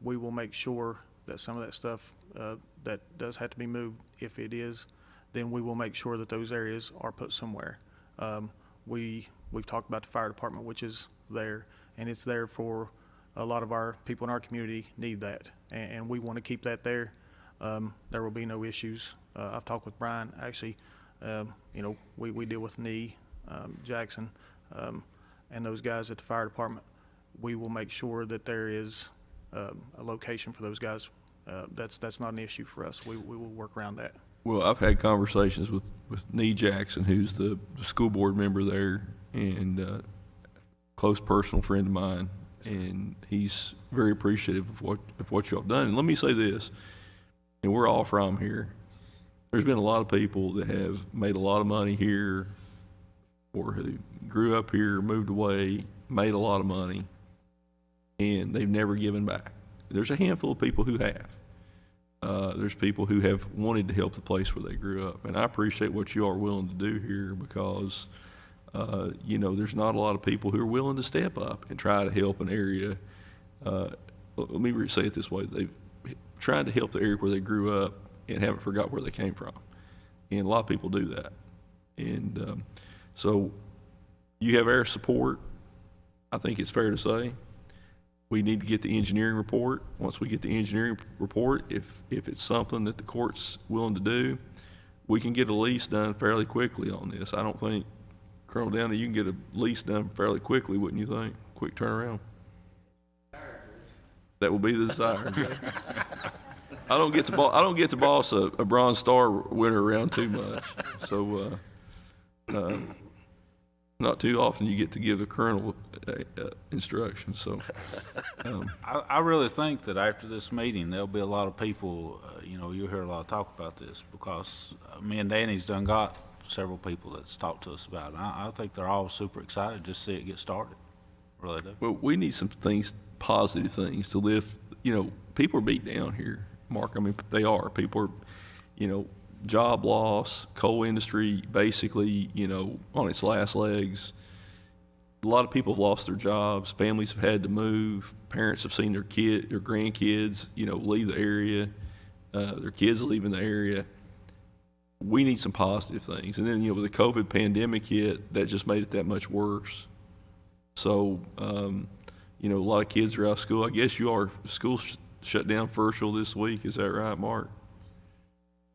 Speaker 10: we will make sure that some of that stuff that does have to be moved, if it is, then we will make sure that those areas are put somewhere. We've talked about the fire department, which is there, and it's there for a lot of our people in our community need that, and we want to keep that there. There will be no issues. I've talked with Brian, actually, you know, we deal with Nee, Jackson, and those guys at the fire department. We will make sure that there is a location for those guys. That's not an issue for us. We will work around that.
Speaker 1: Well, I've had conversations with Nee Jackson, who's the school board member there, and close personal friend of mine, and he's very appreciative of what y'all have done. And let me say this, and we're all from here. There's been a lot of people that have made a lot of money here, or who grew up here, moved away, made a lot of money, and they've never given back. There's a handful of people who have. There's people who have wanted to help the place where they grew up, and I appreciate what you are willing to do here, because you know, there's not a lot of people who are willing to step up and try to help an area. Let me say it this way: they've tried to help the area where they grew up and haven't forgot where they came from, and a lot of people do that. And so you have our support. I think it's fair to say we need to get the engineering report. Once we get the engineering report, if it's something that the court's willing to do, we can get a lease done fairly quickly on this. I don't think, Colonel Downey, you can get a lease done fairly quickly, wouldn't you think? Quick turnaround. That will be the desire. I don't get to boss a Bronze Star winner around too much, so not too often you get to give a colonel instructions. So
Speaker 11: I really think that after this meeting, there'll be a lot of people, you know, you'll hear a lot of talk about this, because me and Danny's done got several people that's talked to us about it. I think they're all super excited just to see it get started. Really do.
Speaker 1: well, we need some things, positive things to lift. You know, people are beat down here, Mark. I mean, they are. People are, you know, job loss, coal industry basically, you know, on its last legs. A lot of people have lost their jobs. Families have had to move. Parents have seen their grandkids, you know, leave the area. Their kids leaving the area. We need some positive things. And then, you know, with the COVID pandemic hit, that just made it that much worse. So, you know, a lot of kids are out of school. I guess school shut down virtual this week. Is that right, Mark?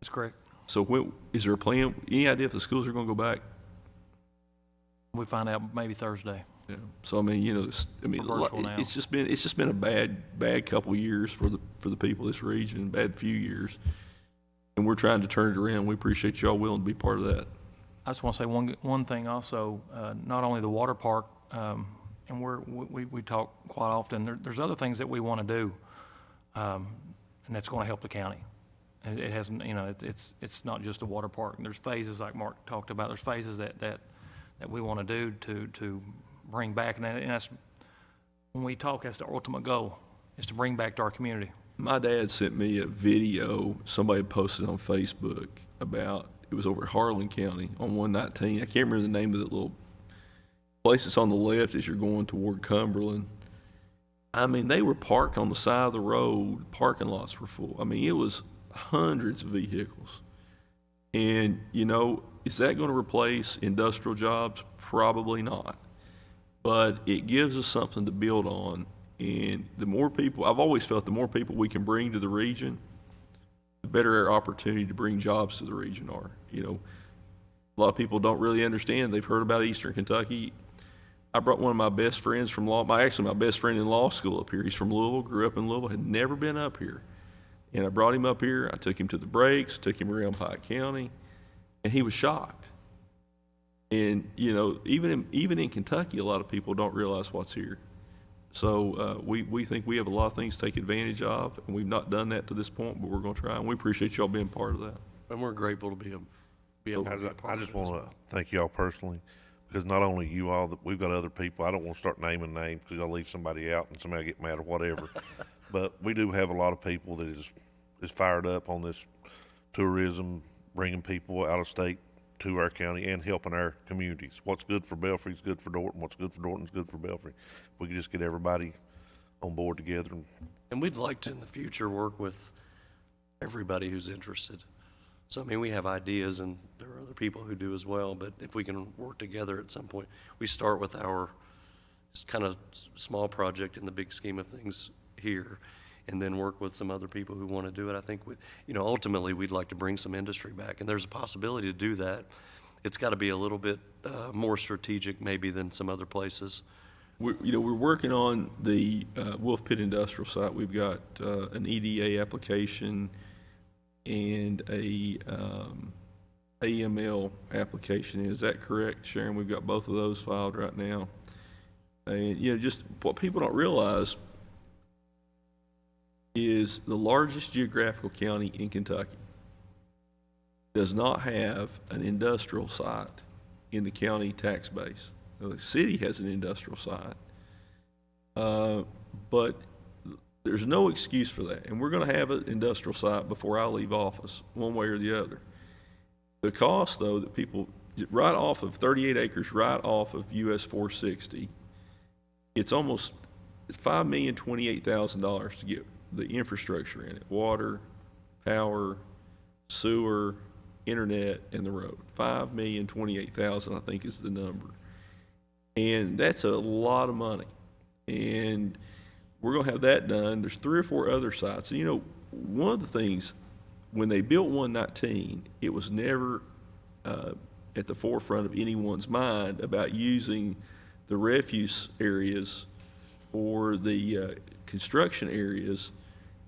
Speaker 12: That's correct.
Speaker 1: So is there a plan? Any idea if the schools are going to go back?
Speaker 12: We find out maybe Thursday.
Speaker 1: Yeah. So I mean, you know, it's just been a bad couple of years for the people of this region, bad few years, and we're trying to turn it around. We appreciate y'all willing to be part of that.
Speaker 12: I just want to say one thing also. Not only the water park, and we talk quite often. There's other things that we want to do, and that's going to help the county. It hasn't, you know, it's not just a water park. There's phases like Mark talked about. There's phases that we want to do to bring back, and that's when we talk. That's the ultimate goal, is to bring back to our community.
Speaker 1: My dad sent me a video somebody posted on Facebook about, it was over at Harlan County on 119. I can't remember the name of that little place that's on the left as you're going toward Cumberland. I mean, they were parked on the side of the road. Parking lots were full. I mean, it was hundreds of vehicles. And, you know, is that going to replace industrial jobs? Probably not. But it gives us something to build on. And the more people, I've always felt the more people we can bring to the region, the better our opportunity to bring jobs to the region are. You know, a lot of people don't really understand. They've heard about Eastern Kentucky. I brought one of my best friends from my best friend in law school up here. He's from Louisville, grew up in Louisville, had never been up here. And I brought him up here. I took him to the breaks, took him around Pike County, and he was shocked. And, you know, even in Kentucky, a lot of people don't realize what's here. So we think we have a lot of things to take advantage of, and we've not done that to this point, but we're going to try, and we appreciate y'all being part of that.
Speaker 9: And we're grateful to be able to be a
Speaker 6: I
Speaker 9: part of
Speaker 6: just
Speaker 9: it as
Speaker 6: want
Speaker 9: well.
Speaker 6: to thank y'all personally, because not only you all, we've got other people. I don't want to start naming names because I'll leave somebody out and somebody get mad or whatever. But we do have a lot of people that is fired up on this tourism, bringing people out of state to our county and helping our communities. What's good for Belfry is good for Dorton. What's good for Dorton is good for Belfry. We can just get everybody on board together.
Speaker 9: And we'd like to, in the future, work with everybody who's interested. So, I mean, we have ideas, and there are other people who do as well, but if we can work together at some point, we start with our kind of small project in the big scheme of things here, and then work with some other people who want to do it. I think, ultimately, we'd like to bring some industry back, and there's a possibility to do that. It's got to be a little bit more strategic maybe than some other places.
Speaker 1: We're working on the Wolf Pit Industrial site. We've got an EDA application and a AML application. Is that correct, Sharon? We've got both of those filed right now. And, just what people don't realize is the largest geographical county in Kentucky does not have an industrial site in the county tax base. Now, the city has an industrial site, but there's no excuse for that. And we're going to have an industrial site before I leave office, one way or the other. The cost, though, that people, right off of 38 acres, right off of US 460, it's $5,028,000 to get the infrastructure in it: water, power, sewer, internet, and the road. $5,028,000, I think, is the number. And that's a lot of money. And we're going to have that done. There's 3 or 4 other sites. And, one of the things, when they built 119, it was never at the forefront of anyone's mind about using the refuse areas or the construction areas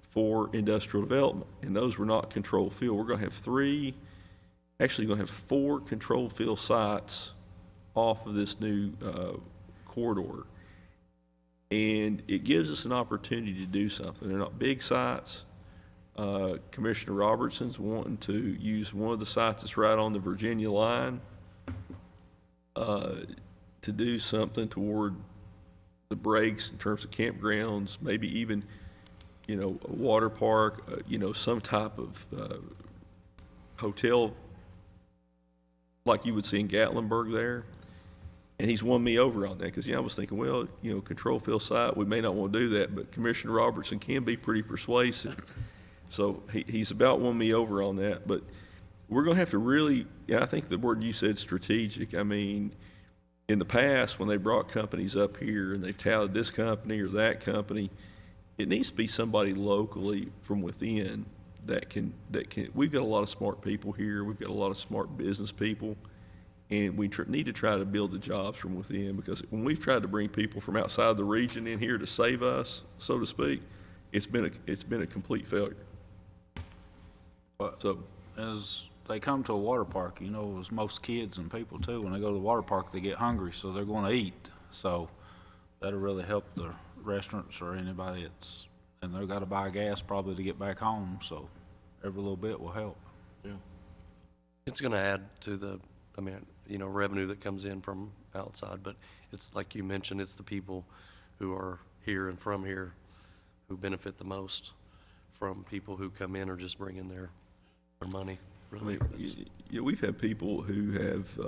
Speaker 1: for industrial development. And those were not controlled field. We're going to have 4 controlled field sites off of this new corridor. And it gives us an opportunity to do something. They're not big sites. Commissioner Robertson's wanting to use one of the sites that's right on the Virginia line to do something toward the breaks in terms of campgrounds, maybe even, a water park, some type of hotel like you would see in Gatlinburg there. And he's won me over on that because, I was thinking, well, control field site, we may not want to do that, but Commissioner Robertson can be pretty persuasive. So he's about won me over on that. But we're going to have to really, I think the word you said, strategic. I mean, in the past, when they brought companies up here and they've touted this company or that company, it needs to be somebody locally from within that can, we've got a lot of smart people here. We've got a lot of smart business people. And we need to try to build the jobs from within, because when we've tried to bring people from outside the region in here to save us, so to speak, it's been a complete failure. So
Speaker 11: As they come to a water park, as most kids and people too, when they go to the water park, they get hungry, so they're going to eat. So that'll really help the restaurants or anybody and they've got to buy gas probably to get back home, so every little bit will help.
Speaker 9: Yeah. It's going to add to the, revenue that comes in from outside, but it's like you mentioned, it's the people who are here and from here who benefit the most from people who come in or just bring in their money. Really,
Speaker 1: we've had people who have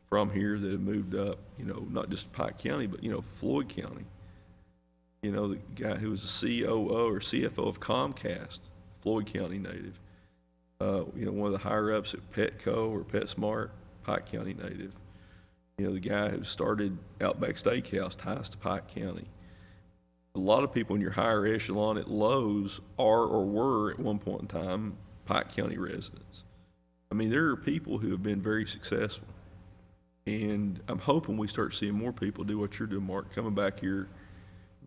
Speaker 1: from here that have moved up, not just Pike County, but Floyd County. The guy who was a COO or CFO of Comcast, Floyd County native. One of the higher ups at Petco or PetSmart, Pike County native. The guy who started Outback Steakhouse ties to Pike County. A lot of people in your higher echelon at Lowe's are or were at one point in time Pike County residents. There are people who have been very successful. And I'm hoping we start seeing more people do what you're doing, Mark, coming back here.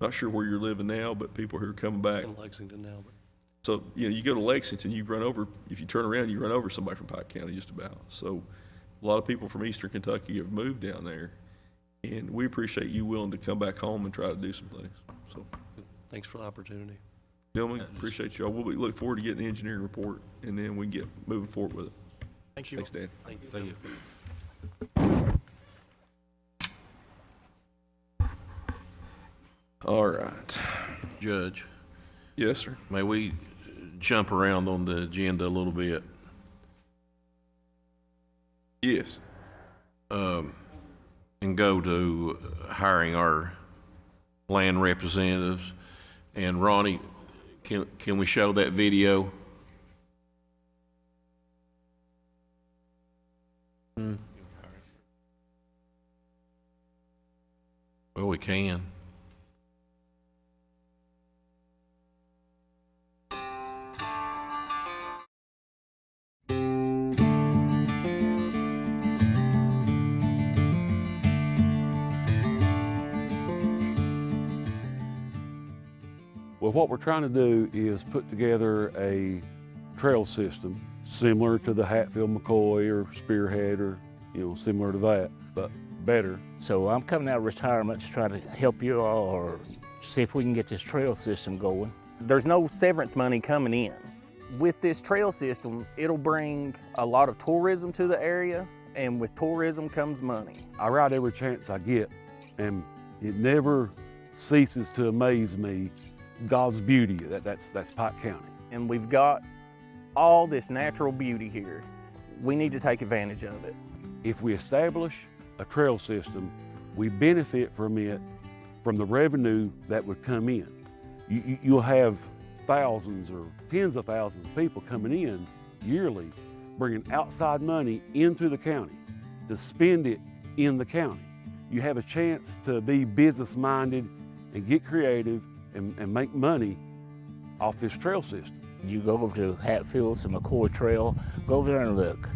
Speaker 1: Not sure where you're living now, but people who are coming back.
Speaker 9: In Lexington now. But.
Speaker 1: So, you go to Lexington, you run over, if you turn around, you run over somebody from Pike County just about. So a lot of people from Eastern Kentucky have moved down there. And we appreciate you willing to come back home and try to do some things. So,
Speaker 9: Thanks for the opportunity.
Speaker 1: gentlemen, appreciate y'all. We'll look forward to getting the engineering report, and then we can get moving forward with it.
Speaker 10: Thank you.
Speaker 1: Thanks, Dan.
Speaker 11: Thank you.
Speaker 1: All right.
Speaker 8: Judge,
Speaker 1: Yes, sir.
Speaker 8: may we jump around on the agenda a little bit?
Speaker 1: Yes.
Speaker 8: And go to hiring our land representatives. And Ronnie, can we show that video? Well, we can.
Speaker 13: Well, what we're trying to do is put together a trail system similar to the Hatfield-McCoy or Spearhead or, similar to that, but better.
Speaker 14: So I'm coming out of retirement to try to help you all or see if we can get this trail system going.
Speaker 15: There's no severance money coming in. With this trail system, it'll bring a lot of tourism to the area, and with tourism comes money.
Speaker 13: I ride every chance I get, and it never ceases to amaze me God's beauty. That's Pike County.
Speaker 15: And we've got all this natural beauty here. We need to take advantage of it.
Speaker 13: If we establish a trail system, we benefit from it, from the revenue that would come in. You'll have thousands or tens of thousands of people coming in yearly, bringing outside money into the county to spend it in the county. You have a chance to be business-minded and get creative and make money off this trail system.
Speaker 14: You go over to Hatfields and McCoy Trail, go over there and look.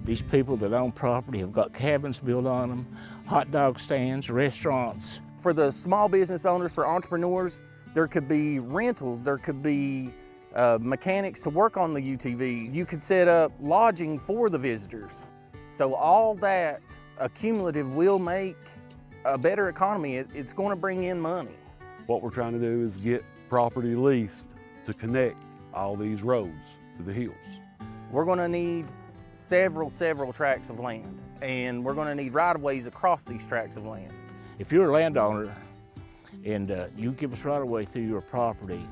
Speaker 14: These people that own property have got cabins built on them, hot dog stands, restaurants.
Speaker 15: For the small business owners, for entrepreneurs, there could be rentals, there could be mechanics to work on the UTV. You could set up lodging for the visitors. So all that accumulative will make a better economy. It's going to bring in money.
Speaker 13: What we're trying to do is get property leased to connect all these roads to the hills.
Speaker 15: We're going to need several tracts of land, and we're going to need right-of-ways across these tracts of land.
Speaker 14: If you're a landowner and you give us right-of-way through your property,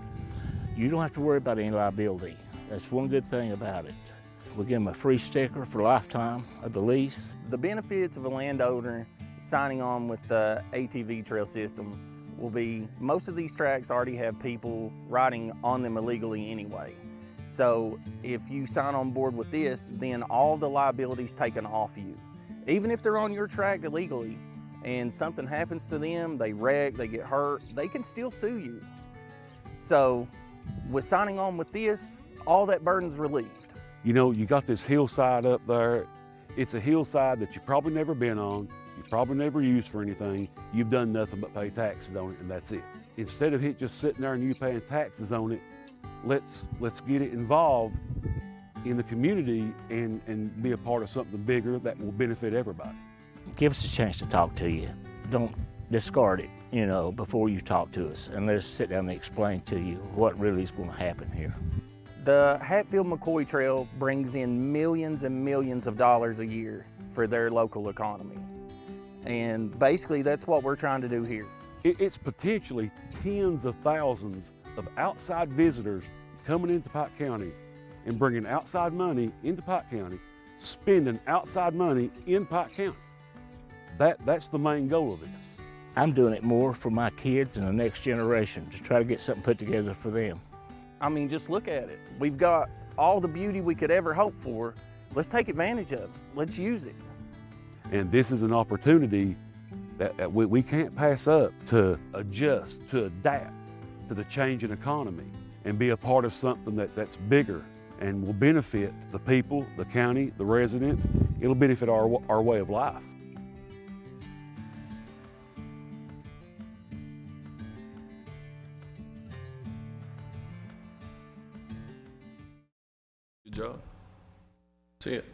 Speaker 14: you don't have to worry about any liability. That's one good thing about it. We give them a free sticker for lifetime of the lease.
Speaker 15: The benefits of a landowner signing on with the ATV trail system will be most of these tracks already have people riding on them illegally anyway. So if you sign on board with this, then all the liability's taken off you. Even if they're on your track illegally and something happens to them, they wreck, they get hurt, they can still sue you. So with signing on with this, all that burden's relieved.
Speaker 13: You got this hillside up there. It's a hillside that you've probably never been on, you've probably never used for anything. You've done nothing but pay taxes on it, and that's it. Instead of it just sitting there and you paying taxes on it, let's get it involved in the community and be a part of something bigger that will benefit everybody.
Speaker 14: Give us a chance to talk to you. Don't discard it, before you talk to us, and let us sit down and explain to you what really is going to happen here.
Speaker 15: The Hatfield-McCoy Trail brings in millions and millions of dollars a year for their local economy. And basically that's what we're trying to do here.
Speaker 13: It's potentially tens of thousands of outside visitors coming into Pike County and bringing outside money into Pike County, spending outside money in Pike County. That's the main goal of this.
Speaker 14: I'm doing it more for my kids and the next generation to try to get something put together for them.
Speaker 15: I mean, just look at it. We've got all the beauty we could ever hope for. Let's take advantage of it. Let's use it.
Speaker 13: And this is an opportunity that we can't pass up to adjust, to adapt to the changing economy and be a part of something that's bigger and will benefit the people, the county, the residents. It'll benefit our way of life.
Speaker 1: Good job.
Speaker 8: That's it.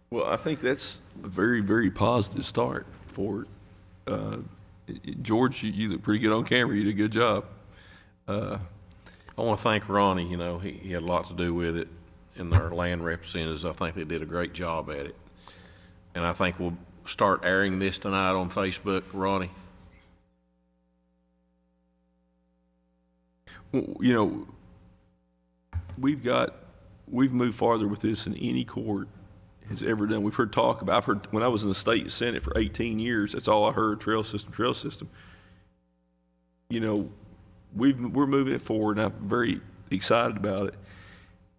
Speaker 1: Well, I think that's a very, very positive start for it. George, you look pretty good on camera. You did a good job.
Speaker 8: I want to thank Ronnie, you know, he had a lot to do with it, and our land representatives, I think they did a great job at it. And I think we'll start airing this tonight on Facebook, Ronnie.
Speaker 1: Well, you know, we've moved farther with this than any court has ever done. We've heard talk about, I've heard, when I was in the state senate for 18 years, that's all I heard, trail system. You know, we're moving it forward, and I'm very excited about it.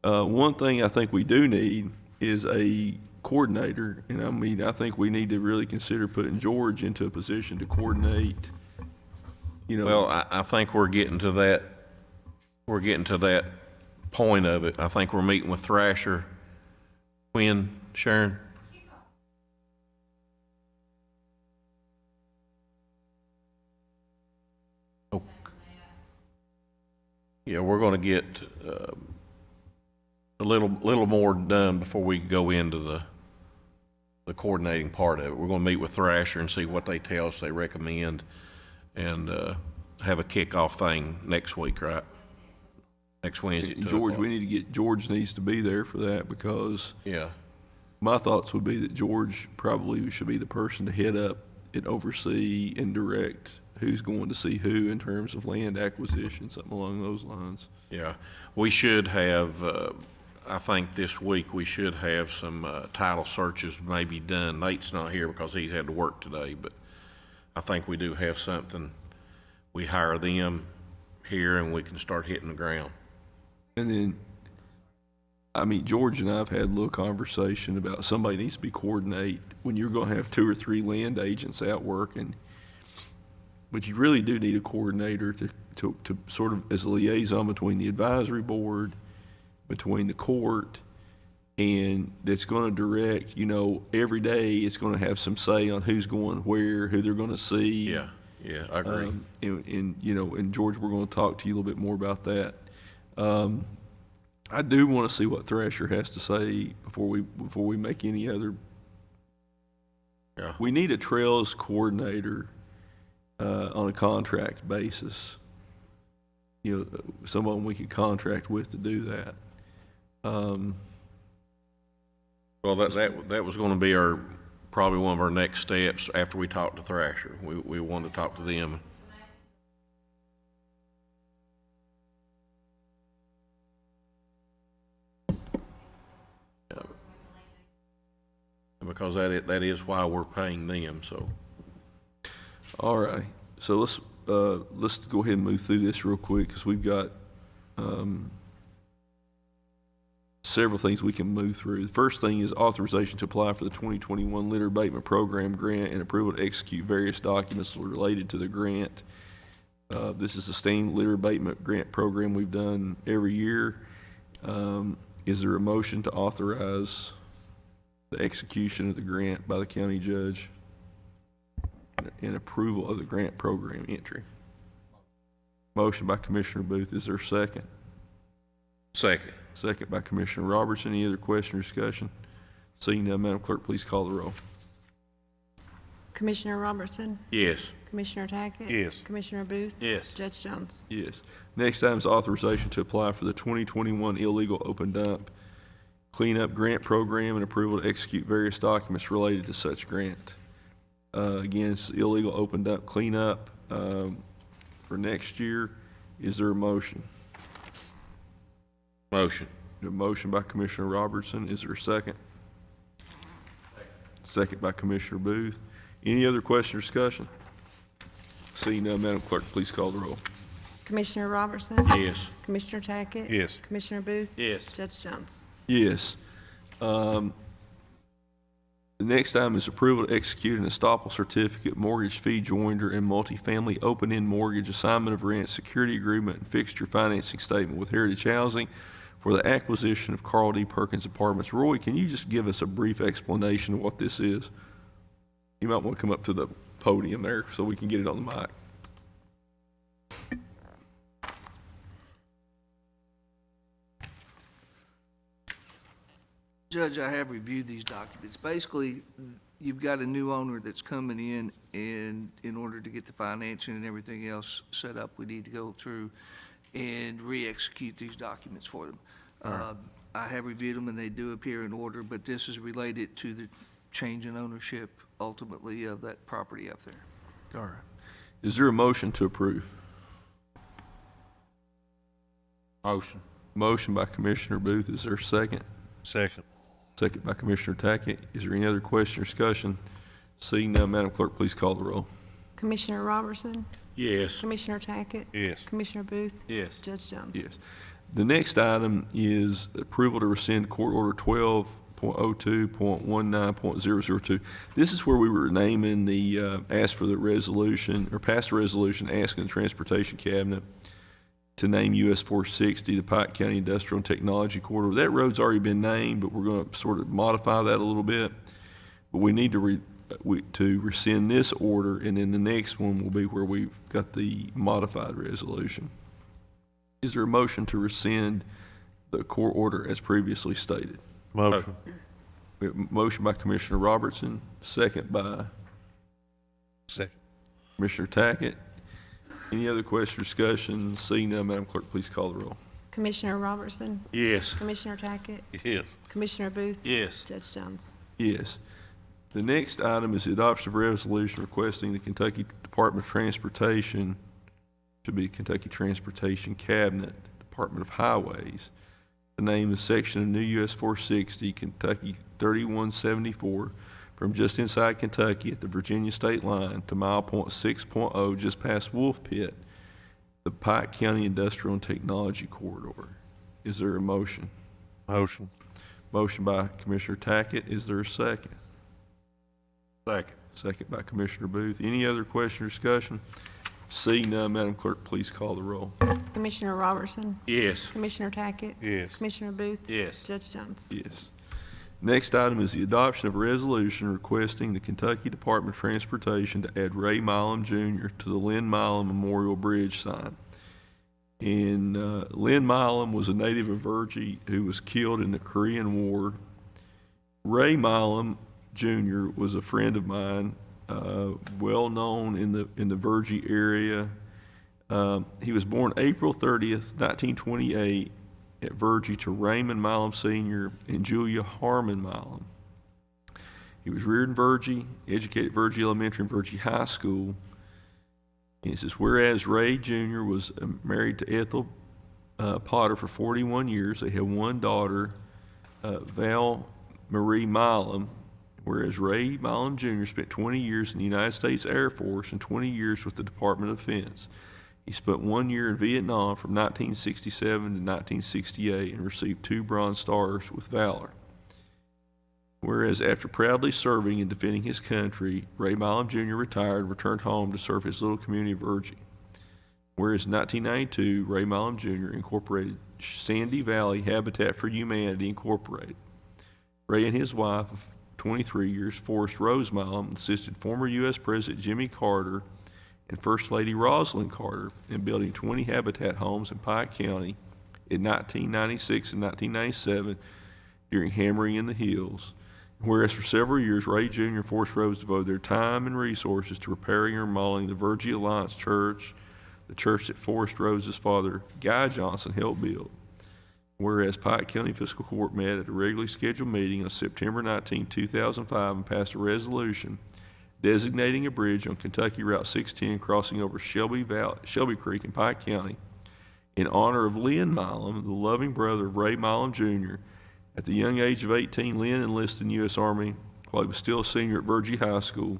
Speaker 1: One thing I think we do need is a coordinator, and I mean, I think we need to really consider putting George into a position to coordinate, you know.
Speaker 8: Well, I think we're getting to that point of it. I think we're meeting with Thrasher. When, Sharon? Oh. Yeah, we're gonna get, a little more done before we go into the coordinating part of it. We're gonna meet with Thrasher and see what they tell us they recommend, and, have a kickoff thing next week, right? Next Wednesday. at 2
Speaker 1: George,
Speaker 8: o'clock.
Speaker 1: we need to get, George needs to be there for that, because
Speaker 8: Yeah.
Speaker 1: my thoughts would be that George probably should be the person to head up and oversee and direct who's going to see who in terms of land acquisition, something along those lines.
Speaker 8: Yeah, we should have, I think this week, we should have some title searches maybe done. Nate's not here because he's had to work today, but I think we do have something. We hire them here and we can start hitting the ground.
Speaker 1: And then, I mean, George and I have had a little conversation about somebody needs to be coordinate when you're going to have 2 or 3 land agents out working. But you really do need a coordinator to sort of as a liaison between the advisory board, between the court, and that's going to direct, you know, every day it's going to have some say on who's going where, who they're going to see.
Speaker 8: Yeah, I agree.
Speaker 1: And you know, and George, we're going to talk to you a little bit more about that. I do want to see what Thrasher has to say before we make any other.
Speaker 8: Yeah.
Speaker 1: We need a trails coordinator on a contract basis. You know, someone we could contract with to do that.
Speaker 8: Well, that was going to be probably one of our next steps after we talk to Thrasher. We wanted to talk to them. Because that is why we're paying them, so.
Speaker 1: All right, so let's go ahead and move through this real quick, because we've got several things we can move through. The first thing is authorization to apply for the 2021 litter abatement program grant and approval to execute various documents related to the grant. This is a sustained litter abatement grant program we've done every year. Is there a motion to authorize the execution of the grant by the county judge and approval of the grant program entry? Motion by Commissioner Booth. Is there a second?
Speaker 8: Second.
Speaker 1: Second by Commissioner Robertson. Any other question or discussion? Seeing none, Madam Clerk, please call the roll.
Speaker 3: Commissioner Robertson?
Speaker 8: Yes.
Speaker 3: Commissioner Tackett?
Speaker 6: Yes.
Speaker 3: Commissioner Booth?
Speaker 11: Yes.
Speaker 3: Judge Jones?
Speaker 1: Yes. Next item is authorization to apply for the 2021 illegal open dump cleanup grant program and approval to execute various documents related to such grant. Again, it's illegal open dump cleanup for next year. Is there a motion?
Speaker 8: Motion.
Speaker 1: A motion by Commissioner Robertson. Is there a second? Second by Commissioner Booth. Any other question or discussion? Seeing none, Madam Clerk, please call the roll.
Speaker 3: Commissioner Robertson?
Speaker 8: Yes.
Speaker 3: Commissioner Tackett?
Speaker 6: Yes.
Speaker 3: Commissioner Booth?
Speaker 11: Yes.
Speaker 3: Judge Jones?
Speaker 1: Yes. The next item is approval to execute an estoppel certificate, mortgage fee joinder, and multifamily open-end mortgage assignment of rent, security agreement, and fixture financing statement with Heritage Housing for the acquisition of Carl D. Perkins Apartments. Roy, can you just give us a brief explanation of what this is? You might want to come up to the podium there so we can get it on the mic.
Speaker 16: Judge, I have reviewed these documents. Basically, you've got a new owner that's coming in, and in order to get the financing and everything else set up, we need to go through and re-execute these documents for them. I have reviewed them, and they do appear in order, but this is related to the change in ownership ultimately of that property up there.
Speaker 1: All right. Is there a motion to approve?
Speaker 11: Motion.
Speaker 1: Motion by Commissioner Booth. Is there a second?
Speaker 6: Second.
Speaker 1: Second by Commissioner Tackett. Is there any other question or discussion? Seeing none, Madam Clerk, please call the roll.
Speaker 3: Commissioner Robertson,
Speaker 11: Yes.
Speaker 3: Commissioner Tackett,
Speaker 6: Yes.
Speaker 3: Commissioner Booth,
Speaker 11: Yes.
Speaker 3: Judge Jones.
Speaker 1: Yes. The next item is approval to rescind Court Order 12.02.19.002. This is where we were naming the, ask for the resolution, or pass the resolution asking the Transportation Cabinet to name US 460, the Pike County Industrial and Technology Corridor. That road's already been named, but we're going to sort of modify that a little bit. But we need to rescind this order, and then the next one will be where we've got the modified resolution. Is there a motion to rescind the court order as previously stated?
Speaker 6: Motion.
Speaker 1: We have a motion by Commissioner Robertson, second by
Speaker 6: Second.
Speaker 1: Commissioner Tackett. Any other question or discussion? Seeing none, Madam Clerk, please call the roll.
Speaker 3: Commissioner Robertson,
Speaker 11: Yes.
Speaker 3: Commissioner Tackett,
Speaker 6: Yes.
Speaker 3: Commissioner Booth,
Speaker 11: Yes.
Speaker 3: Judge Jones.
Speaker 1: Yes. The next item is the adoption of a resolution requesting the Kentucky Department of Transportation, to be Kentucky Transportation Cabinet, Department of Highways, to name the section of new US 460, Kentucky 3174, from just inside Kentucky at the Virginia state line to mile point 6.0 just past Wolf Pit, the Pike County Industrial and Technology Corridor. Is there a motion?
Speaker 6: Motion.
Speaker 1: Motion by Commissioner Tackett. Is there a second?
Speaker 11: Second.
Speaker 1: Second by Commissioner Booth. Any other question or discussion? Seeing none, Madam Clerk, please call the roll.
Speaker 3: Commissioner Robertson,
Speaker 11: Yes.
Speaker 3: Commissioner Tackett,
Speaker 6: Yes.
Speaker 3: Commissioner Booth,
Speaker 11: Yes.
Speaker 3: Judge Jones.
Speaker 1: Yes. Next item is the adoption of a resolution requesting the Kentucky Department of Transportation to add Ray Milam Jr. to the Lynn Milam Memorial Bridge sign. And Lynn Milam was a native of Virgie who was killed in the Korean War. Ray Milam Jr. was a friend of mine, well known in the Virgie area. He was born April 30th, 1928 at Virgie to Raymond Milam Sr. and Julia Harmon Milam. He was reared in Virgie, educated at Virgie Elementary and Virgie High School. And it says, whereas Ray Jr. was married to Ethel Potter for 41 years, they had one daughter, Val Marie Milam, whereas Ray Milam Jr. spent 20 years in the United States Air Force and 20 years with the Department of Defense. He spent 1 year in Vietnam from 1967 to 1968 and received 2 Bronze Stars with Valor. Whereas after proudly serving and defending his country, Ray Milam Jr. retired and returned home to serve his little community of Virgie. Whereas in 1992, Ray Milam Jr. incorporated Sandy Valley Habitat for Humanity Incorporated. Ray and his wife of 23 years, Forrest Rose Milam, assisted former U.S. President Jimmy Carter and First Lady Rosalind Carter in building 20 habitat homes in Pike County in 1996 and 1997 during Hammering in the Hills. Whereas for several years, Ray Jr. and Forrest Rose devoted their time and resources to repairing and remodeling the Virgie Alliance Church, the church that Forrest Rose's father, Guy Johnson, helped build. Whereas Pike County Fiscal Court met at a regularly scheduled meeting on September 19, 2005 and passed a resolution designating a bridge on Kentucky Route 610 crossing over Shelby Creek in Pike County in honor of Lynn Milam, the loving brother of Ray Milam Jr. At the young age of 18, Lynn enlisted in the U.S. Army while he was still a senior at Virgie High School.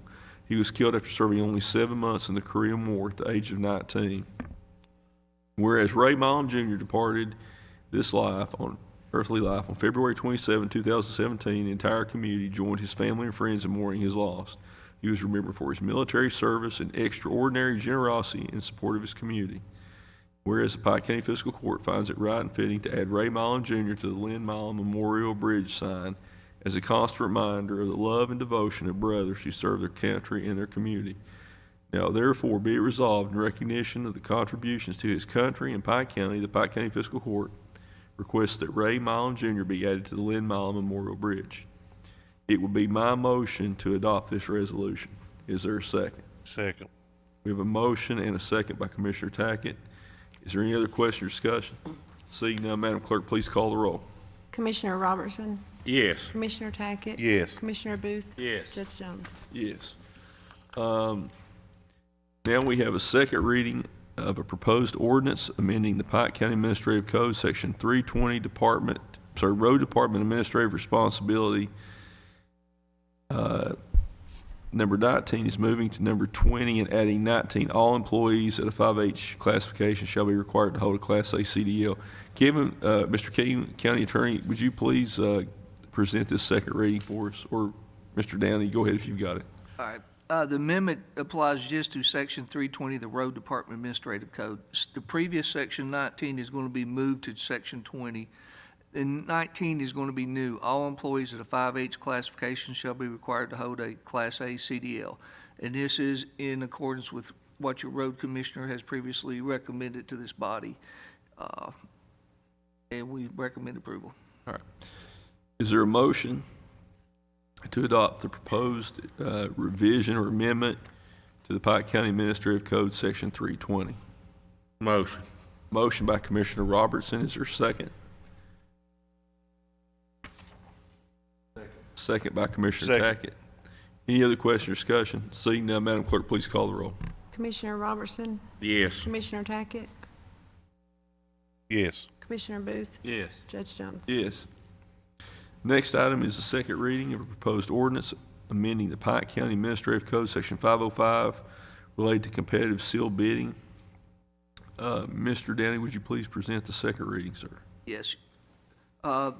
Speaker 1: He was killed after serving only 7 months in the Korean War at the age of 19. Whereas Ray Milam Jr. departed this earthly life on February 27, 2017, the entire community joined his family and friends in mourning his loss. He was remembered for his military service and extraordinary generosity in support of his community. Whereas the Pike County Fiscal Court finds it right and fitting to add Ray Milam Jr. to the Lynn Milam Memorial Bridge sign as a constant reminder of the love and devotion of brothers who serve their country and their community. Now, therefore, be it resolved in recognition of the contributions to his country and Pike County, the Pike County Fiscal Court requests that Ray Milam Jr. be added to the Lynn Milam Memorial Bridge. it would be my motion to adopt this resolution. Is there a second?
Speaker 6: Second.
Speaker 1: We have a motion and a second by Commissioner Tackett. Is there any other question or discussion? Seeing none, Madam Clerk, please call the roll.
Speaker 3: Commissioner Robertson,
Speaker 7: Yes.
Speaker 3: Commissioner Tackett.
Speaker 6: Yes.
Speaker 3: Commissioner Booth.
Speaker 7: Yes.
Speaker 3: Judge Jones.
Speaker 1: Yes. Now we have a second reading of a proposed ordinance amending the Pike County Administrative Code, Section 320, Road Department Administrative Responsibility. Number 19 is moving to number 20 and adding 19. All employees at a 5H classification shall be required to hold a Class A CDL. Kevin, Mr. King, County Attorney, would you please present this second reading for us? Or Mr. Downey, go ahead if you've got it.
Speaker 16: All right. The amendment applies just to Section 320 of the Road Department Administrative Code. The previous Section 19 is going to be moved to Section 20. And 19 is going to be new. All employees at a 5H classification shall be required to hold a Class A CDL. And this is in accordance with what your road commissioner has previously recommended to this body. And we recommend approval.
Speaker 1: All right. Is there a motion to adopt the proposed revision or amendment to the Pike County Administrative Code, Section 320?
Speaker 7: Motion.
Speaker 1: Motion by Commissioner Robertson. Is there a second? Second by Commissioner Tackett. Any other question or discussion? Seeing none, Madam Clerk, please call the roll.
Speaker 3: Commissioner Robertson,
Speaker 7: Yes.
Speaker 3: Commissioner Tackett,
Speaker 6: Yes.
Speaker 3: Commissioner Booth.
Speaker 11: Yes.
Speaker 3: Judge Jones.
Speaker 1: Yes. Next item is the second reading of a proposed ordinance amending the Pike County Administrative Code, Section 505, related to competitive seal bidding. Mr. Downey, would you please present the second reading, sir?
Speaker 16: Yes.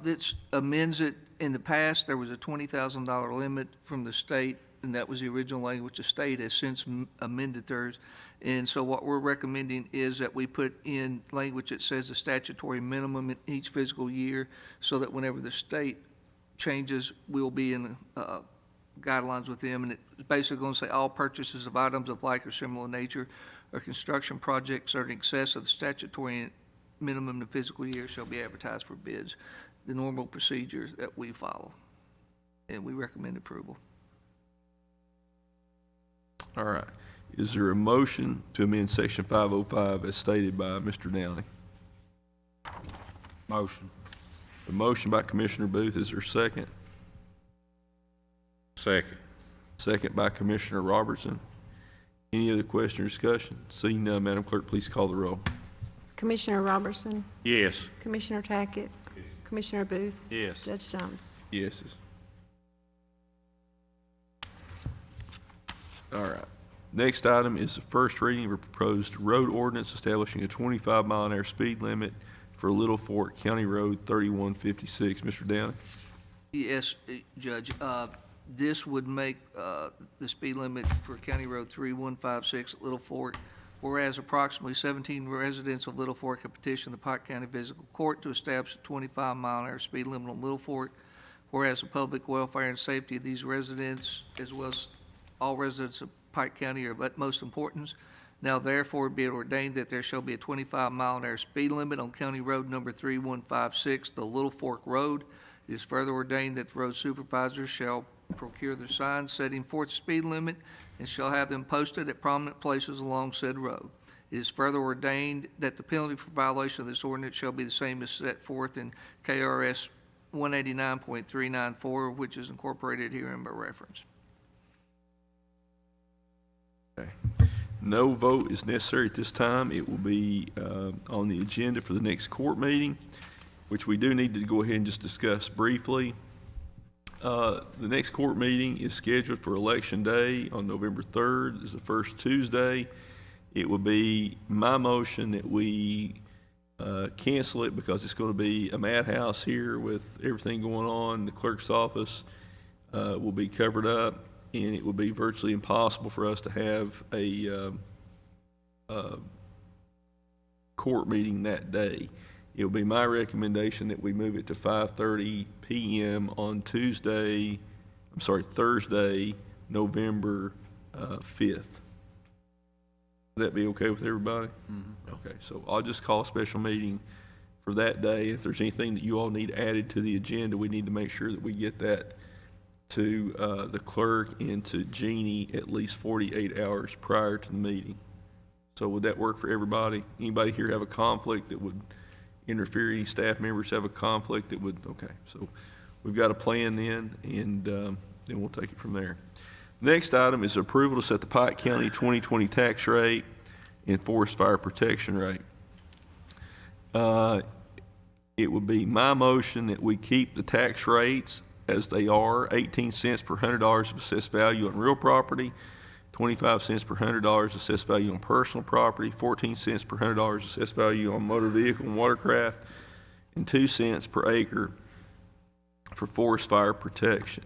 Speaker 16: This amends it. In the past, there was a $20,000 limit from the state, and that was the original language. The state has since amended theirs. And so what we're recommending is that we put in language that says the statutory minimum in each fiscal year, so that whenever the state changes, we'll be in guidelines with them. And it's basically going to say all purchases of items of like or similar nature or construction projects that are in excess of the statutory minimum in the fiscal year shall be advertised for bids. The normal procedures that we follow, and we recommend approval.
Speaker 1: All right. Is there a motion to amend Section 505 as stated by Mr. Downey?
Speaker 11: Motion.
Speaker 1: A motion by Commissioner Booth. Is there a second?
Speaker 7: Second.
Speaker 1: Second by Commissioner Robertson. Any other question or discussion? Seeing none, Madam Clerk, please call the roll.
Speaker 3: Commissioner Robertson,
Speaker 7: Yes.
Speaker 3: Commissioner Tackett, Commissioner Booth.
Speaker 11: Yes.
Speaker 3: Judge Jones.
Speaker 1: Yes. All right. Next item is the first reading of a proposed road ordinance establishing a 25-mile-an-hour speed limit for Little Fork County Road 3156. Mr. Downey?
Speaker 16: Yes, Judge. This would make the speed limit for County Road 3156 at Little Fork, whereas approximately 17 residents of Little Fork have petitioned the Pike County Fiscal Court to establish a 25-mile-an-hour speed limit on Little Fork, whereas the public welfare and safety of these residents, as well as all residents of Pike County, are of utmost importance. Now therefore be it ordained that there shall be a 25-mile-an-hour speed limit on County Road number 3156, the Little Fork Road. It is further ordained that the road supervisors shall procure their signs setting forth the speed limit and shall have them posted at prominent places along said road. It is further ordained that the penalty for violation of this ordinance shall be the same as set forth in KRS 189.394, which is incorporated herein by reference.
Speaker 1: Okay. No vote is necessary at this time. It will be on the agenda for the next court meeting, which we do need to go ahead and just discuss briefly. The next court meeting is scheduled for Election Day on November 3rd. It's the first Tuesday. It will be my motion that we cancel it because it's going to be a madhouse here with everything going on. The clerk's office will be covered up, and it will be virtually impossible for us to have a court meeting that day. It will be my recommendation that we move it to 5:30 p.m. on Thursday, November 5th. Would that be okay with everybody? Mm-hmm. Okay, so I'll just call a special meeting for that day. If there's anything that you all need added to the agenda, we need to make sure that we get that to the clerk and to Jeannie at least 48 hours prior to the meeting. So would that work for everybody? Anybody here have a conflict that would interfere? Any staff members have a conflict that would, okay. So we've got a plan then, and then we'll take it from there. Next item is approval to set the Pike County 2020 tax rate and forest fire protection rate. It would be my motion that we keep the tax rates as they are, 18 cents per $100 of assessed value on real property, 25 cents per $100 assessed value on personal property, 14 cents per $100 assessed value on motor vehicle and watercraft, and 2 cents per acre for forest fire protection.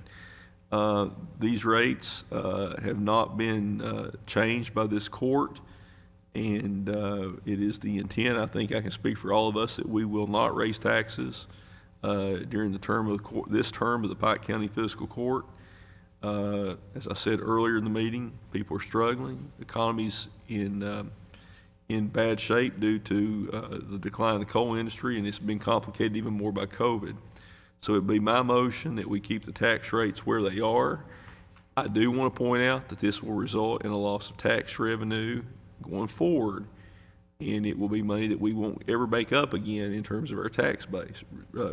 Speaker 1: These rates have not been changed by this court, and it is the intent, I think I can speak for all of us, that we will not raise taxes during the term of the court, this term of the Pike County Fiscal Court. As I said earlier in the meeting, people are struggling. The economy's in bad shape due to the decline in the coal industry, and it's been complicated even more by COVID. So it'd be my motion that we keep the tax rates where they are. I do want to point out that this will result in a loss of tax revenue going forward, and it will be money that we won't ever make up again in terms of our tax base.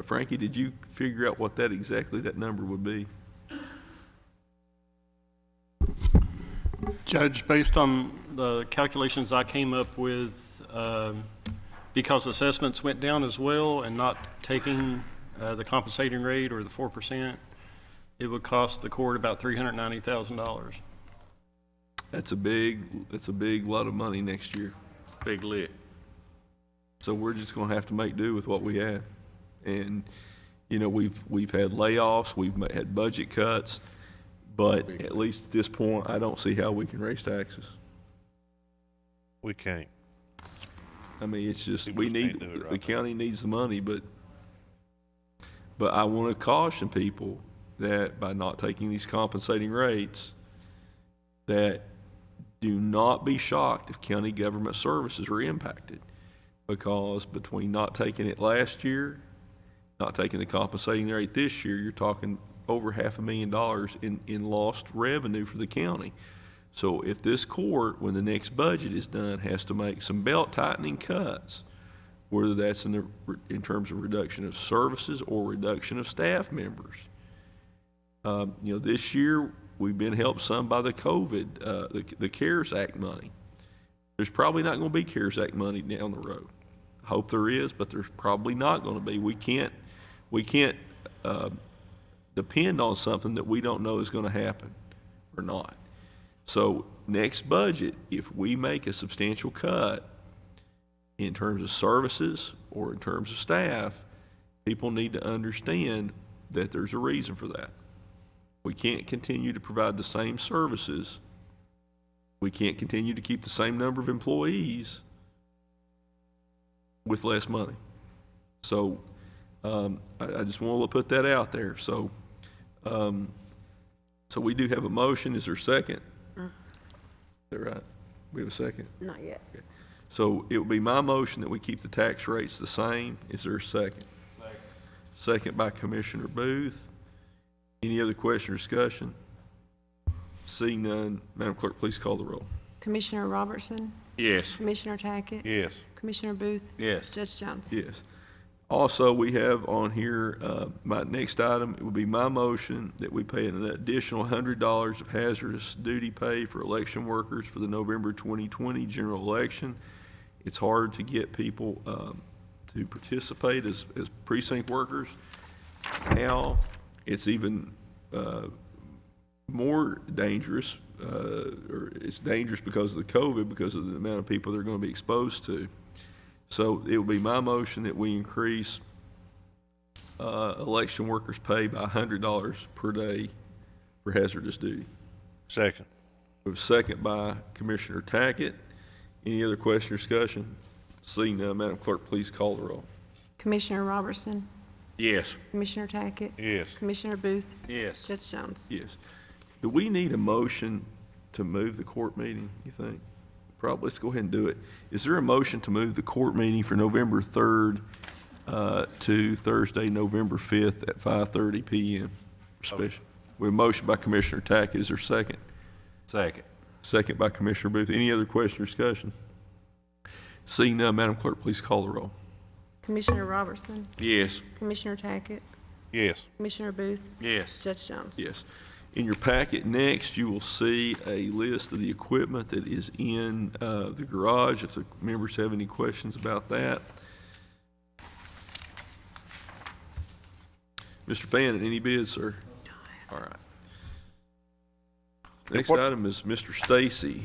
Speaker 1: Frankie, did you figure out what that exactly that number would be?
Speaker 17: Judge, based on the calculations I came up with, because assessments went down as well and not taking the compensating rate or the 4%, it would cost the court about $390,000.
Speaker 1: That's a big lot of money next year.
Speaker 8: Big lick.
Speaker 1: So we're just going to have to make do with what we have. And, you know, we've had layoffs, we've had budget cuts, but at least at this point, I don't see how we can raise taxes.
Speaker 6: We can't.
Speaker 1: I mean, it's just,
Speaker 6: We
Speaker 1: we need,
Speaker 6: can't do it right
Speaker 1: the county needs the money, but I want to caution people that by not taking these compensating rates, that do not be shocked if county government services are impacted. Because between not taking it last year, not taking the compensating rate this year, you're talking over $500,000 in lost revenue for the county. So if this court, when the next budget is done, has to make some belt tightening cuts, whether that's in terms of reduction of services or reduction of staff members. You know, this year we've been helped some by the COVID, the CARES Act money. There's probably not going to be CARES Act money down the road. I hope there is, but there's probably not going to be. We can't depend on something that we don't know is going to happen or not. So next budget, if we make a substantial cut in terms of services or in terms of staff, people need to understand that there's a reason for that. We can't continue to provide the same services. We can't continue to keep the same number of employees with less money. So I just want to put that out there. So so we do have a motion. Is there a second? Is that right? We have a second?
Speaker 3: Not yet.
Speaker 1: Okay. So it would be my motion that we keep the tax rates the same. Is there a second? Second. Second by Commissioner Booth. Any other question or discussion? Seeing none, Madam Clerk, please call the roll.
Speaker 3: Commissioner Robertson?
Speaker 8: Yes.
Speaker 3: Commissioner Tackett?
Speaker 6: Yes.
Speaker 3: Commissioner Booth?
Speaker 8: Yes.
Speaker 3: Judge Jones?
Speaker 1: Yes. Also, we have on here, my next item, it would be my motion that we pay an additional $100 of hazardous duty pay for election workers for the November 2020 general election. It's hard to get people to participate as precinct workers. Now, it's even more dangerous, or it's dangerous because of the COVID, because of the amount of people they're going to be exposed to. So it will be my motion that we increase election workers' pay by $100 per day for hazardous duty.
Speaker 6: Second.
Speaker 1: We have a second by Commissioner Tackett. Any other question or discussion? Seeing none, Madam Clerk, please call the roll.
Speaker 3: Commissioner Robertson?
Speaker 8: Yes.
Speaker 3: Commissioner Tackett?
Speaker 6: Yes.
Speaker 3: Commissioner Booth?
Speaker 8: Yes.
Speaker 3: Judge Jones?
Speaker 1: Yes. Do we need a motion to move the court meeting, you think? Probably. Let's go ahead and do it. Is there a motion to move the court meeting for November 3rd to Thursday, November 5th at 5:30 p.m.? Special. We have a motion by Commissioner Tackett. Is there a second?
Speaker 5: Second.
Speaker 1: Second by Commissioner Booth. Any other question or discussion? Seeing none, Madam Clerk, please call the roll.
Speaker 3: Commissioner Robertson,
Speaker 8: Yes.
Speaker 3: Commissioner Tackett,
Speaker 6: Yes.
Speaker 3: Commissioner Booth,
Speaker 7: Yes.
Speaker 3: Judge Jones.
Speaker 1: Yes. In your packet next, you will see a list of the equipment that is in the garage, if the members have any questions about that. Mr. Fannin, any bids, sir? All right. Next item is Mr. Stacy,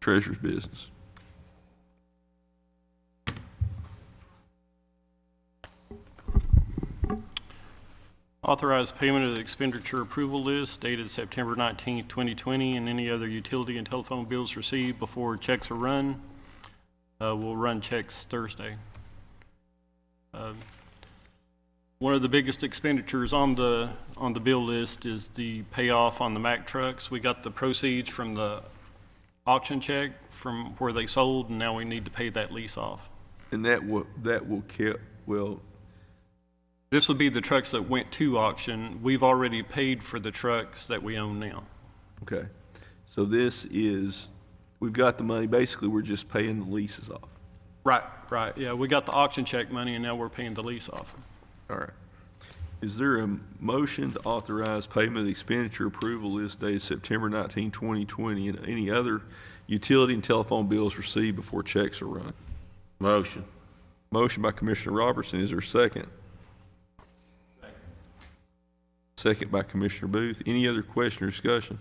Speaker 1: Treasurer's Business.
Speaker 17: Authorize payment of the expenditure approval list dated September 19th, 2020, and any other utility and telephone bills received before checks are run. We'll run checks Thursday. One of the biggest expenditures on the bill list is the payoff on the Mack trucks. We got the proceeds from the auction check from where they sold, and now we need to pay that lease off.
Speaker 1: And that will
Speaker 17: This would be the trucks that went to auction. We've already paid for the trucks that we own now.
Speaker 1: okay. So this is, we've got the money, basically we're just paying the leases off.
Speaker 17: Right, yeah, we got the auction check money and now we're paying the lease off.
Speaker 1: All right. Is there a motion to authorize payment of the expenditure approval list dated September 19, 2020, and any other utility and telephone bills received before checks are run?
Speaker 8: Motion.
Speaker 1: Motion by Commissioner Robertson. Is there a second? Second by Commissioner Booth. Any other question or discussion?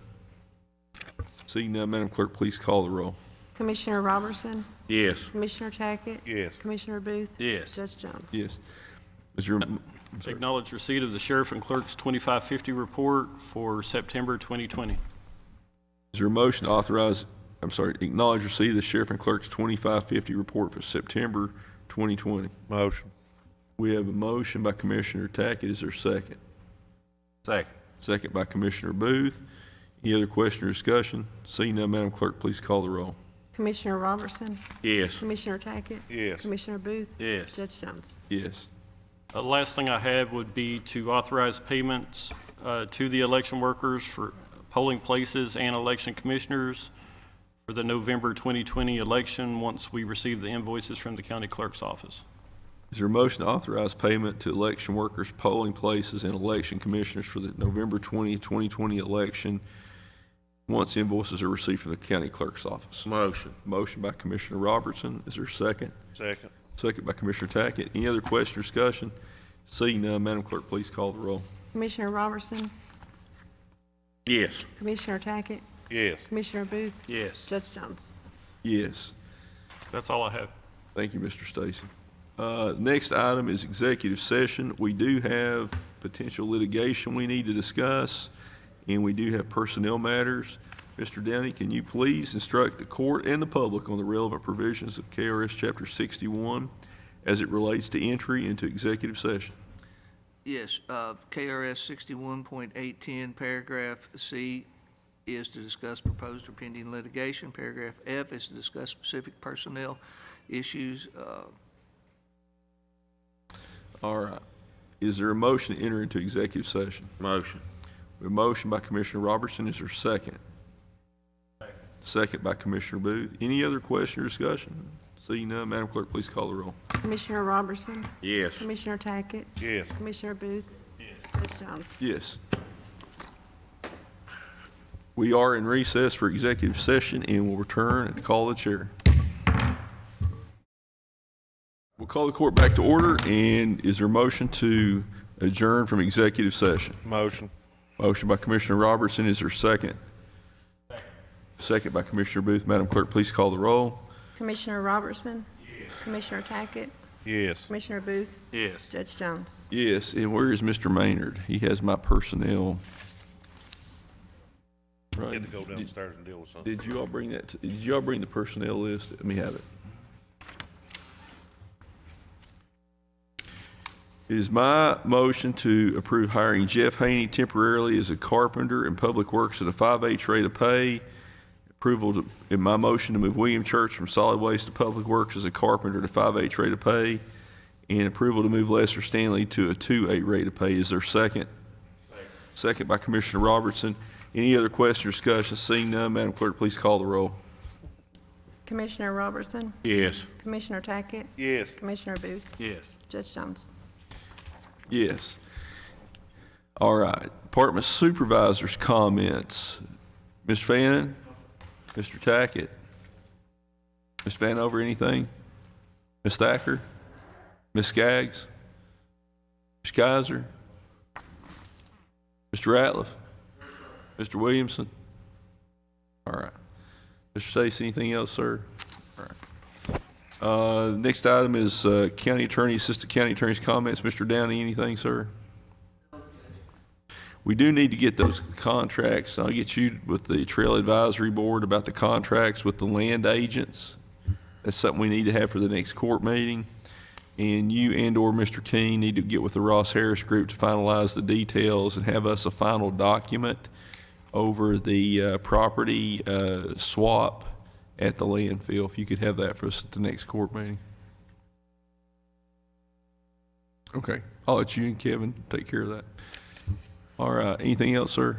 Speaker 1: Seeing none, Madam Clerk, please call the roll.
Speaker 3: Commissioner Robertson,
Speaker 8: Yes.
Speaker 3: Commissioner Tackett.
Speaker 6: Yes.
Speaker 3: Commissioner Booth.
Speaker 7: Yes.
Speaker 3: Judge Jones.
Speaker 1: Yes. Is there, I'm sorry.
Speaker 17: Acknowledge receipt of the Sheriff and Clerk's 2550 report for September 2020.
Speaker 1: Is there a motion to authorize, acknowledge receipt of the Sheriff and Clerk's 2550 report for September 2020?
Speaker 6: Motion.
Speaker 1: We have a motion by Commissioner Tackett. Is there a second?
Speaker 5: Second.
Speaker 1: Second by Commissioner Booth. Any other question or discussion? Seeing none, Madam Clerk, please call the roll.
Speaker 3: Commissioner Robertson,
Speaker 8: Yes.
Speaker 3: Commissioner Tackett.
Speaker 6: Yes.
Speaker 3: Commissioner Booth.
Speaker 7: Yes.
Speaker 3: Judge Jones.
Speaker 1: Yes.
Speaker 17: The last thing I have would be to authorize payments to the election workers for polling places and election commissioners for the November 2020 election once we receive the invoices from the county clerk's office.
Speaker 1: Is there a motion to authorize payment to election workers, polling places, and election commissioners for the November 20, 2020 election once invoices are received from the county clerk's office?
Speaker 8: Motion.
Speaker 1: Motion by Commissioner Robertson. Is there a second?
Speaker 6: Second.
Speaker 1: Second by Commissioner Tackett. Any other question or discussion? Seeing none, Madam Clerk, please call the roll.
Speaker 3: Commissioner Robertson,
Speaker 8: Yes.
Speaker 3: Commissioner Tackett.
Speaker 6: Yes.
Speaker 3: Commissioner Booth.
Speaker 7: Yes.
Speaker 3: Judge Jones.
Speaker 1: Yes.
Speaker 17: That's all I have.
Speaker 1: Thank you, Mr. Stacy. Next item is executive session. We do have potential litigation we need to discuss, and we do have personnel matters. Mr. Downey, can you please instruct the court and the public on the relevant provisions of KRS Chapter 61 as it relates to entry into executive session?
Speaker 16: Yes, KRS 61.810, paragraph C is to discuss proposed or pending litigation. Paragraph F is to discuss specific personnel issues.
Speaker 1: All right. Is there a motion to enter into executive session?
Speaker 8: Motion.
Speaker 1: We have a motion by Commissioner Robertson. Is there a second? Second by Commissioner Booth. Any other question or discussion? Seeing none, Madam Clerk, please call the roll.
Speaker 3: Commissioner Robertson,
Speaker 8: Yes.
Speaker 3: Commissioner Tackett.
Speaker 6: Yes.
Speaker 3: Commissioner Booth. Judge Jones.
Speaker 1: Yes. We are in recess for executive session and will return at the call of the chair. We'll call the court back to order, and is there a motion to adjourn from executive session?
Speaker 6: Motion.
Speaker 1: Motion by Commissioner Robertson. Is there a second? Second by Commissioner Booth. Madam Clerk, please call the roll.
Speaker 3: Commissioner Robertson. Commissioner Tackett.
Speaker 6: Yes.
Speaker 3: Commissioner Booth.
Speaker 7: Yes.
Speaker 3: Judge Jones.
Speaker 1: Yes, and where is Mr. Maynard? He has my personnel.
Speaker 6: He
Speaker 1: Right.
Speaker 6: had to go downstairs and deal with something.
Speaker 1: Did you all bring that, did you all bring the personnel list? Let me have it. It is my motion to approve hiring Jeff Haney temporarily as a carpenter in Public Works at a 5H rate of pay. Approval to, in my motion to move William Church from Solid Waste to Public Works as a carpenter at a 5H rate of pay. And approval to move Lester Stanley to a 2.8 rate of pay. Is there a second? Second by Commissioner Robertson. Any other question or discussion? Seeing none, Madam Clerk, please call the roll.
Speaker 3: Commissioner Robertson?
Speaker 8: Yes.
Speaker 3: Commissioner Tackett?
Speaker 6: Yes.
Speaker 3: Commissioner Booth?
Speaker 17: Yes.
Speaker 3: Judge Jones?
Speaker 1: Yes. All right. Department Supervisors' comments. Ms. Fannin? Mr. Tackett? Ms. Vanover, anything? Ms. Thacker? Ms. Skaggs? Ms. Kaiser? Mr. Ratliff? Mr. Williamson? All right. Mr. Stacy, anything else, sir? All right. Next item is County Attorney, Assistant County Attorney's comments. Mr. Downey, anything, sir? We do need to get those contracts. I'll get you with the Trail Advisory Board about the contracts with the land agents. That's something we need to have for the next court meeting. And you and/or Mr. King need to get with the Ross Harris Group to finalize the details and have us a final document over the property swap at the landfill. If you could have that for us at the next court meeting. Okay, I'll let you and Kevin take care of that. All right, anything else, sir?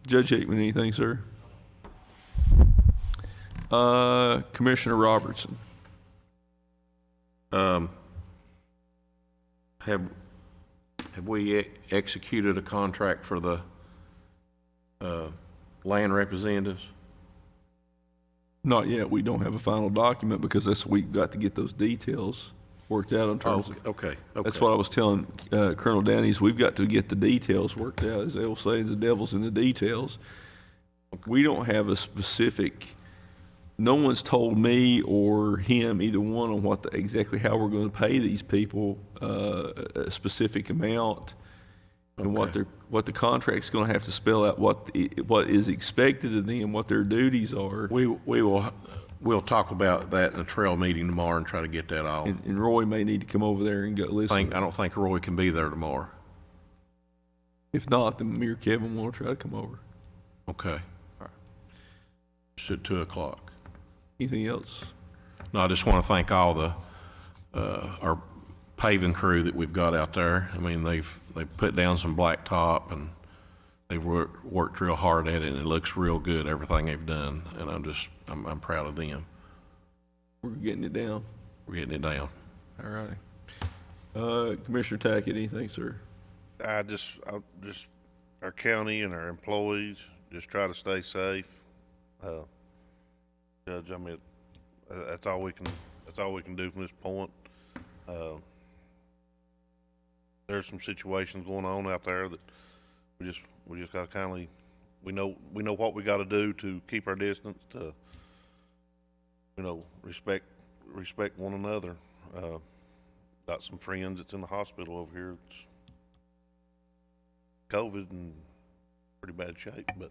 Speaker 1: Judge Hickman, anything, sir? Commissioner Robertson.
Speaker 8: Have we executed a contract for the land representatives?
Speaker 1: Not yet. We don't have a final document because we've got to get those details worked out in terms of.
Speaker 8: Okay.
Speaker 1: That's what I was telling Colonel Downey, is we've got to get the details worked out. As they will say, the devil's in the details. We don't have a specific, no one's told me or him, either one, on exactly how we're going to pay these people a specific amount, and what the contract's going to have to spell out, what is expected of them, what their duties are.
Speaker 8: We'll talk about that in a trail meeting tomorrow and try to get that all.
Speaker 1: And Roy may need to come over there and go listen.
Speaker 8: I don't think Roy can be there tomorrow.
Speaker 1: If not, then me or Kevin will try to come over.
Speaker 8: Okay. All right. It's at 2:00.
Speaker 1: Anything else?
Speaker 8: No, I just want to thank all the our paving crew that we've got out there. I mean, they've put down some blacktop, and they've worked real hard at it, and it looks real good, everything they've done, and I'm proud of them.
Speaker 1: We're getting it down.
Speaker 8: We're getting it down.
Speaker 1: All righty. Commissioner Tackett, anything, sir?
Speaker 6: I just our county and our employees just try to stay safe. Judge, I mean, that's all we can do from this point. There's some situations going on out there that we just got to kindly, we know what we got to do to keep our distance, to respect one another. Got some friends that's in the hospital over here. It's COVID and pretty bad shape, but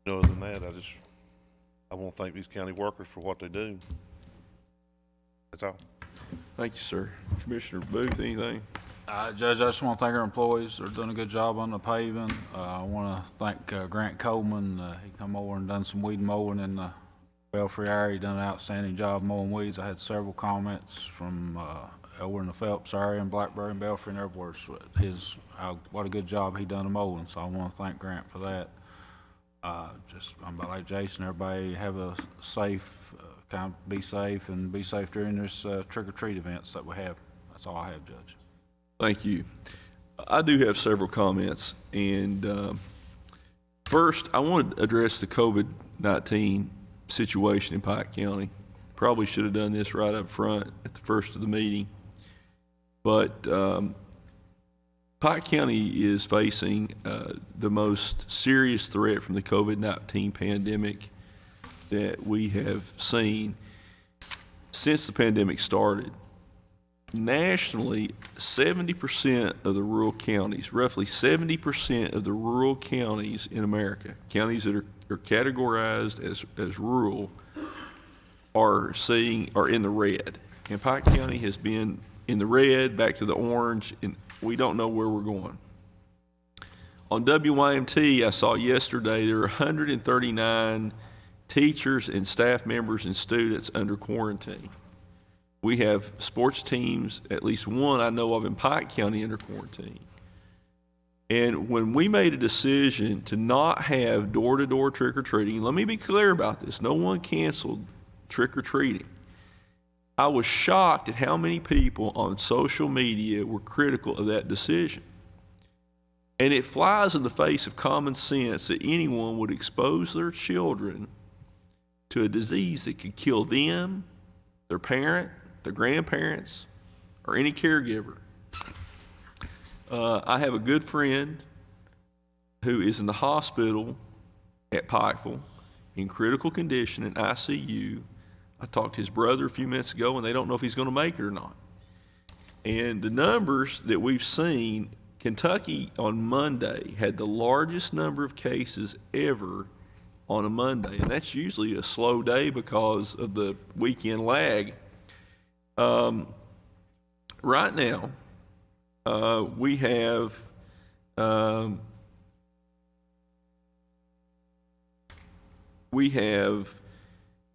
Speaker 6: other than that, I want to thank these county workers for what they do. That's all.
Speaker 1: Thank you, sir. Commissioner Booth, anything?
Speaker 11: Judge, I just want to thank our employees. They're doing a good job on the paving. I want to thank Grant Coleman. He come over and done some weed mowing in the Belfry area. He done an outstanding job mowing weeds. I had several comments from over in the Phelps area and Blackberry and Belfry and everywhere. So what a good job he done the mowing. So I want to thank Grant for that. I'm like Jason, everybody have a safe, be safe during this trick-or-treat events that we have. That's all I have, Judge.
Speaker 1: Thank you. I do have several comments, and first, I want to address the COVID-19 situation in Pike County. Probably should have done this right up front at the first of the meeting, but Pike County is facing the most serious threat from the COVID-19 pandemic that we have seen since the pandemic started. Nationally, 70% of the rural counties, roughly 70% of the rural counties in America, counties that are categorized as rural, are in the red. And Pike County has been in the red, back to the orange, and we don't know where we're going. On WYMT, I saw yesterday there are 139 teachers and staff members and students under quarantine. We have sports teams, at least one I know of in Pike County, under quarantine. And when we made a decision to not have door-to-door trick-or-treating, let me be clear about this, no one canceled trick-or-treating. I was shocked at how many people on social media were critical of that decision. And it flies in the face of common sense that anyone would expose their children to a disease that could kill them, their parent, their grandparents, or any caregiver. I have a good friend who is in the hospital at Pikeville in critical condition in ICU. I talked to his brother a few minutes ago, and they don't know if he's going to make it or not. And the numbers that we've seen, Kentucky on Monday had the largest number of cases ever on a Monday, and that's usually a slow day because of the weekend lag. Right now, we have and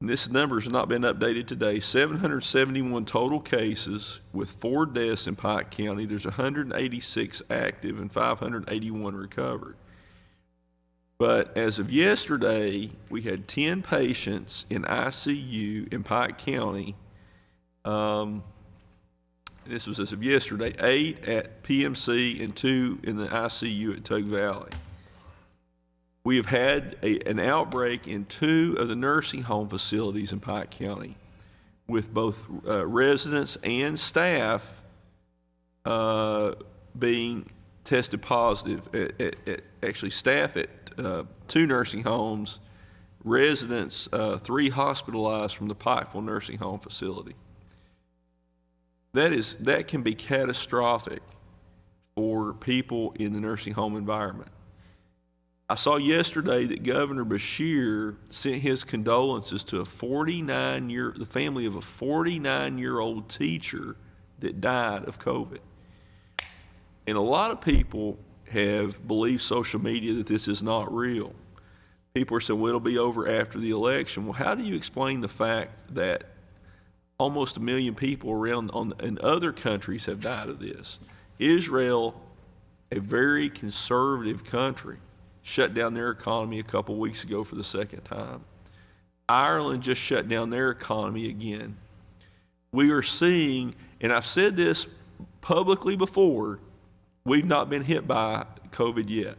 Speaker 1: this number has not been updated today, 771 total cases with 4 deaths in Pike County. There's 186 active and 581 recovered. But as of yesterday, we had 10 patients in ICU in Pike County. This was as of yesterday, 8 at PMC and 2 in the ICU at Tug Valley. We have had an outbreak in 2 of the nursing home facilities in Pike County, with both residents and staff being tested positive. Actually, staff at 2 nursing homes, residents 3 hospitalized from the Pikeville nursing home facility. That can be catastrophic for people in the nursing home environment. I saw yesterday that Governor Beshear sent his condolences to the family of a 49-year-old teacher that died of COVID. And a lot of people have believed social media that this is not real. People are saying, well, it'll be over after the election. Well, how do you explain the fact that almost 1 million people around in other countries have died of this? Israel, a very conservative country, shut down their economy a couple weeks ago for the second time. Ireland just shut down their economy again. We are seeing, and I've said this publicly before, we've not been hit by COVID yet,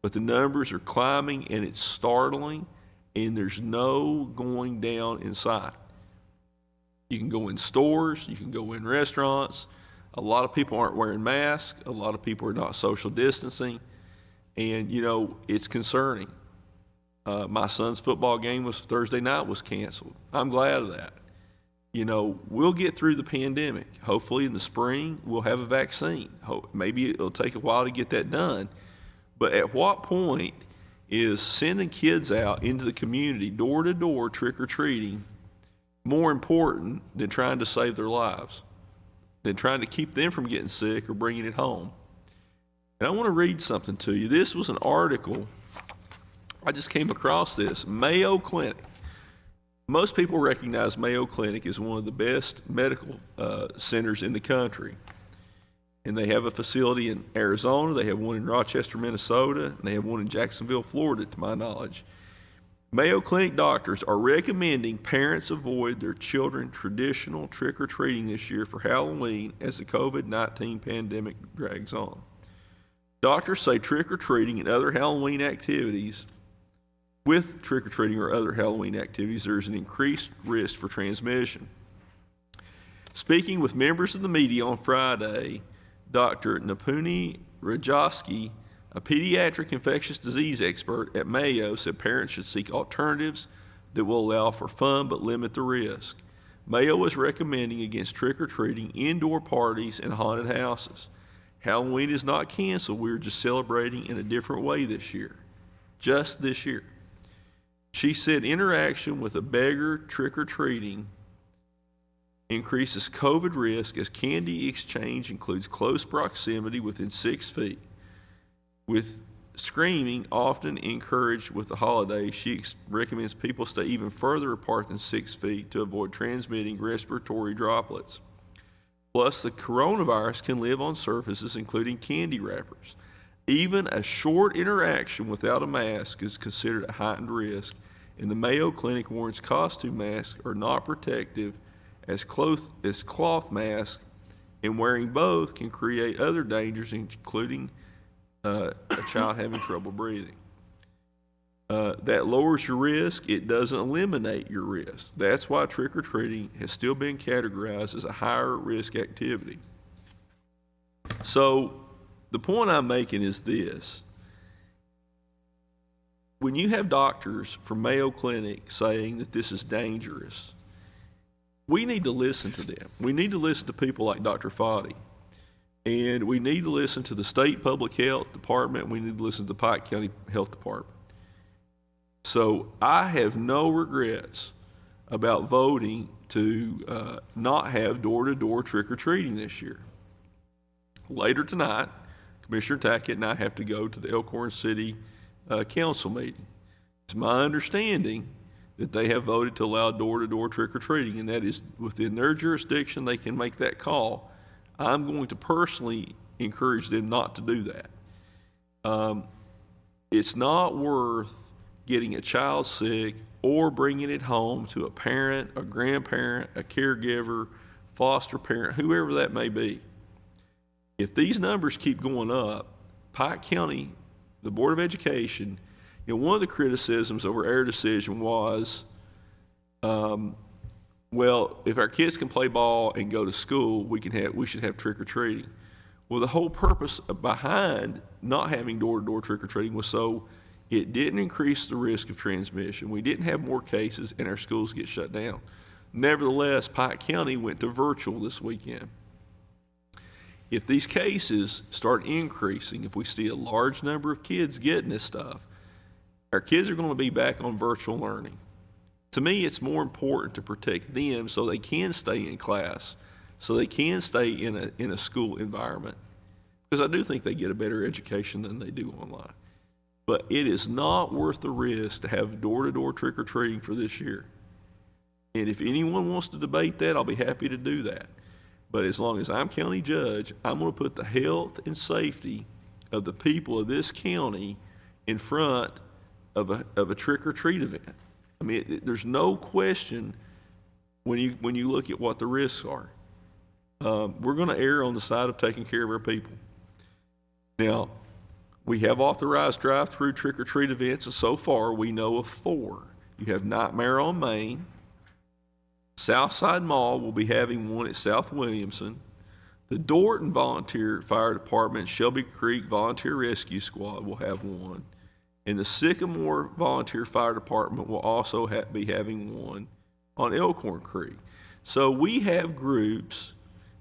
Speaker 1: but the numbers are climbing and it's startling, and there's no going down in sight. You can go in stores, you can go in restaurants. A lot of people aren't wearing masks. A lot of people are not social distancing. And, you know, it's concerning. My son's football game Thursday night was canceled. I'm glad of that. You know, we'll get through the pandemic. Hopefully in the spring, we'll have a vaccine. Maybe it'll take a while to get that done. But at what point is sending kids out into the community, door to door, trick-or-treating, more important than trying to save their lives, than trying to keep them from getting sick or bringing it home? And I want to read something to you. This was an article. I just came across this. Mayo Clinic. Most people recognize Mayo Clinic as one of the best medical centers in the country. And they have a facility in Arizona. They have one in Rochester, Minnesota. And they have one in Jacksonville, Florida, to my knowledge. Mayo Clinic doctors are recommending parents avoid their children traditional trick-or-treating this year for Halloween as the COVID-19 pandemic drags on. Doctors say trick-or-treating and other Halloween activities, with trick-or-treating or other Halloween activities, there's an increased risk for transmission. Speaking with members of the media on Friday, Dr. Napuni Rajowski, a pediatric infectious disease expert at Mayo, said parents should seek alternatives that will allow for fun but limit the risk. Mayo is recommending against trick-or-treating, indoor parties, and haunted houses. Halloween is not canceled. We're just celebrating in a different way this year. Just this year. She said interaction with a beggar trick-or-treating increases COVID risk as candy exchange includes close proximity within 6 feet, with screaming, often encouraged with the holidays. She recommends people stay even further apart than 6 feet to avoid transmitting respiratory droplets. Plus, the coronavirus can live on surfaces, including candy wrappers. Even a short interaction without a mask is considered a heightened risk, and the Mayo Clinic warns costume masks are not protective as cloth masks, and wearing both can create other dangers, including a child having trouble breathing. That lowers your risk. It doesn't eliminate your risk. That's why trick-or-treating has still been categorized as a higher risk activity. So the point I'm making is this. When you have doctors from Mayo Clinic saying that this is dangerous, we need to listen to them. We need to listen to people like Dr. Foddy. And we need to listen to the state public health department. We need to listen to the Pike County Health Department. So I have no regrets about voting to not have door-to-door trick-or-treating this year. Later tonight, Commissioner Tackett and I have to go to the Elkhorn City Council meeting. It's my understanding that they have voted to allow door-to-door trick-or-treating, and that is within their jurisdiction. They can make that call. I'm going to personally encourage them not to do that. It's not worth getting a child sick or bringing it home to a parent, a grandparent, a caregiver, foster parent, whoever that may be. If these numbers keep going up, Pike County, the Board of Education, one of the criticisms over our decision was, well, if our kids can play ball and go to school, we should have trick-or-treating. Well, the whole purpose behind not having door-to-door trick-or-treating was so it didn't increase the risk of transmission. We didn't have more cases and our schools get shut down. Nevertheless, Pike County went to virtual this weekend. If these cases start increasing, if we see a large number of kids getting this stuff, our kids are going to be back on virtual learning. To me, it's more important to protect them so they can stay in class, so they can stay in a school environment, because I do think they get a better education than they do online. But it is not worth the risk to have door-to-door trick-or-treating for this year. And if anyone wants to debate that, I'll be happy to do that. But as long as I'm county judge, I'm going to put the health and safety of the people of this county in front of a trick-or-treat event. I mean, there's no question when you look at what the risks are. We're going to err on the side of taking care of our people. Now, we have authorized drive-through trick-or-treat events, and so far we know of 4. You have Nightmare on Main. Southside Mall will be having one at South Williamson. The Dorton Volunteer Fire Department, Shelby Creek Volunteer Rescue Squad will have one. And the Sycamore Volunteer Fire Department will also be having one on Elkhorn Creek. So we have groups,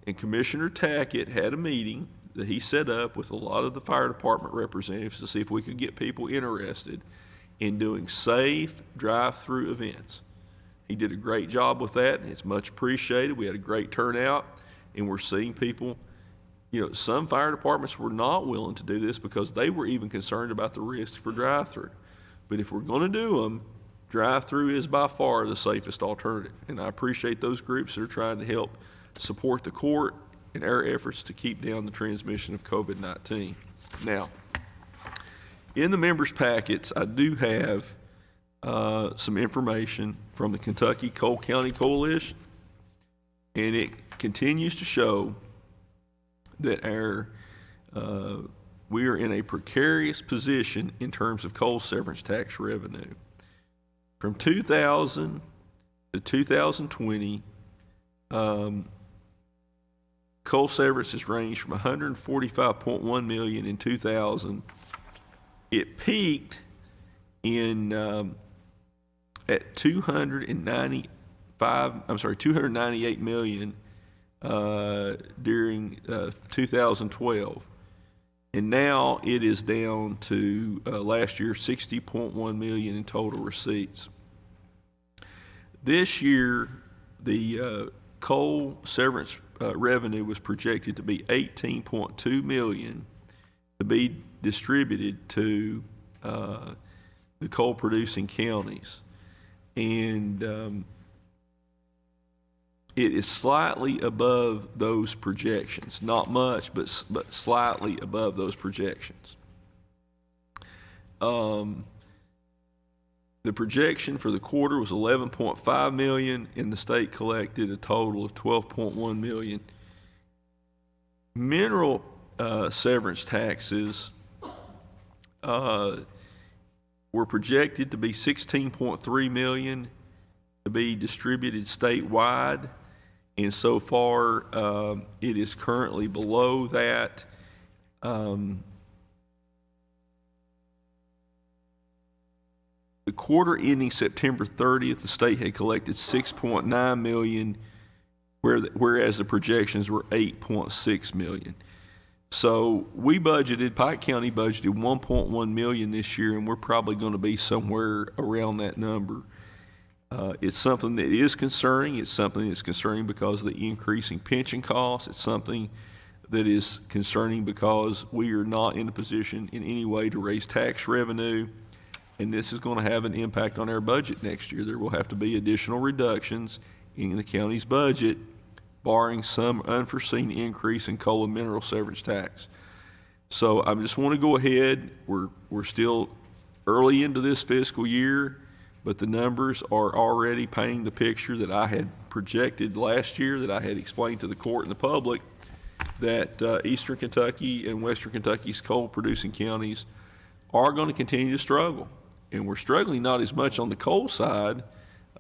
Speaker 1: and Commissioner Tackett had a meeting that he set up with a lot of the fire department representatives to see if we could get people interested in doing safe drive-through events. He did a great job with that, and it's much appreciated. We had a great turnout, and we're seeing people. Some fire departments were not willing to do this because they were even concerned about the risk for drive-through. But if we're going to do them, drive-through is by far the safest alternative. And I appreciate those groups that are trying to help support the court in our efforts to keep down the transmission of COVID-19. Now, in the members' packets, I do have some information from the Kentucky Cole County Coalition, and it continues to show that we are in a precarious position in terms of coal severance tax revenue. From 2000 to 2020, coal severance has ranged from $145.1 million in 2000. It peaked at $298 million during 2012, and now it is down to last year $60.1 million in total receipts. This year, the coal severance revenue was projected to be $18.2 million, to be distributed to the coal-producing counties. And it is slightly above those projections. Not much, but slightly above those projections. The projection for the quarter was 11.5 million, and the state collected a total of 12.1 million. Mineral severance taxes were projected to be 16.3 million to be distributed statewide, and so far it is currently below that. The quarter ending September 30th, the state had collected 6.9 million, whereas the projections were 8.6 million. So we budgeted, Pike County budgeted 1.1 million this year, and we're probably going to be somewhere around that number. It's something that is concerning. It's something that's concerning because of the increasing pension costs. It's something that is concerning because we are not in a position in any way to raise tax revenue. And this is going to have an impact on our budget next year. There will have to be additional reductions in the county's budget, barring some unforeseen increase in coal and mineral severance tax. So I just want to go ahead. We're still early into this fiscal year, but the numbers are already painting the picture that I had projected last year, that I had explained to the court and the public, that Eastern Kentucky and Western Kentucky's coal-producing counties are going to continue to struggle. And we're struggling not as much on the coal side.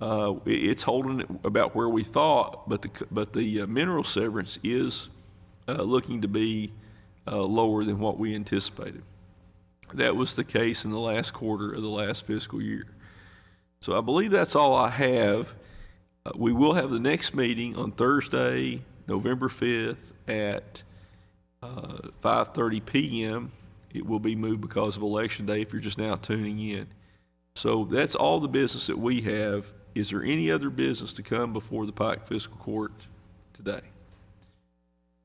Speaker 1: It's holding about where we thought, but the mineral severance is looking to be lower than what we anticipated. That was the case in the last quarter of the last fiscal year. So I believe that's all I have. We will have the next meeting on Thursday, November 5th at 5:30 p.m. It will be moved because of Election Day if you're just now tuning in. So that's all the business that we have. Is there any other business to come before the Pike Fiscal Court today?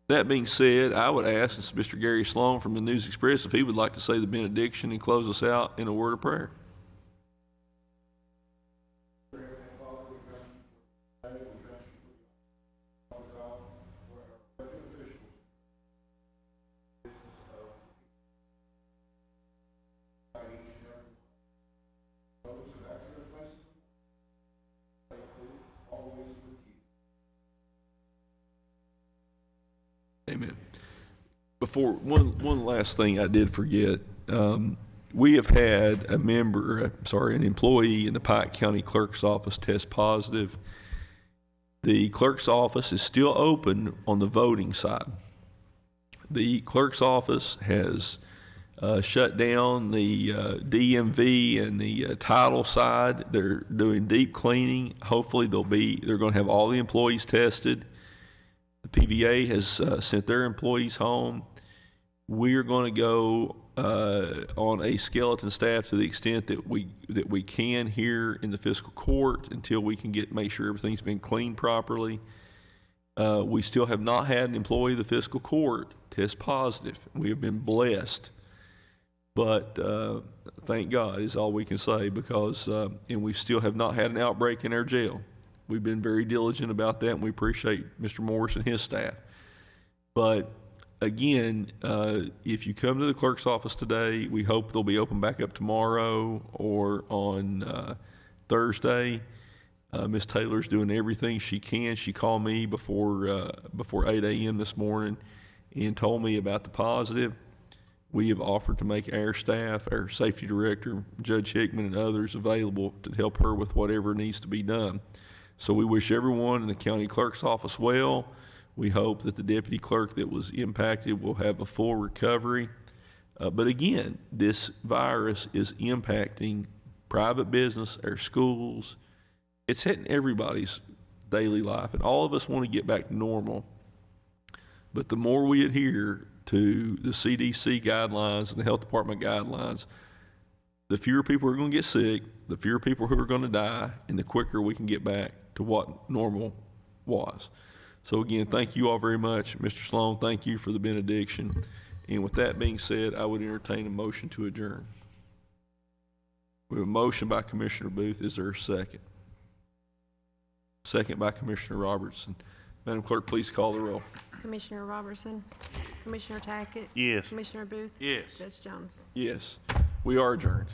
Speaker 1: That being said, I would ask Mr. Gary Sloan from the News Express if he would like to say the benediction and close us out in a word of prayer. Amen. Before, one last thing I did forget. We have had an employee in the Pike County Clerk's office test positive. The clerk's office is still open on the voting side. The clerk's office has shut down the DMV and the title side. They're doing deep cleaning. Hopefully they're going to have all the employees tested. The PVA has sent their employees home. We are going to go on a skeleton staff to the extent that we can here in the fiscal court until we can make sure everything's been cleaned properly. We still have not had an employee of the fiscal court test positive. We have been blessed, but thank God is all we can say, because and we still have not had an outbreak in our jail. We've been very diligent about that, and we appreciate Mr. Morris and his staff. But again, if you come to the clerk's office today, we hope they'll be open back up tomorrow or on Thursday. Ms. Taylor's doing everything she can. She called me before 8 a.m. this morning and told me about the positive. We have offered to make our staff, our safety director, Judge Hickman, and others available to help her with whatever needs to be done. So we wish everyone in the county clerk's office well. We hope that the deputy clerk that was impacted will have a full recovery. But again, this virus is impacting private business, our schools. It's hitting everybody's daily life, and all of us want to get back to normal. But the more we adhere to the CDC guidelines and the health department guidelines, the fewer people are going to get sick, the fewer people who are going to die, and the quicker we can get back to what normal was. So again, thank you all very much. Mr. Sloan, thank you for the benediction. And with that being said, I would entertain a motion to adjourn. We have a motion by Commissioner Booth. Is there a second? Second by Commissioner Robertson. Madam Clerk, please call the roll.
Speaker 3: Commissioner Robertson? Commissioner Tackett?
Speaker 6: Yes.
Speaker 3: Commissioner Booth?
Speaker 7: Yes.
Speaker 3: Judge Jones?
Speaker 1: Yes, we are adjourned.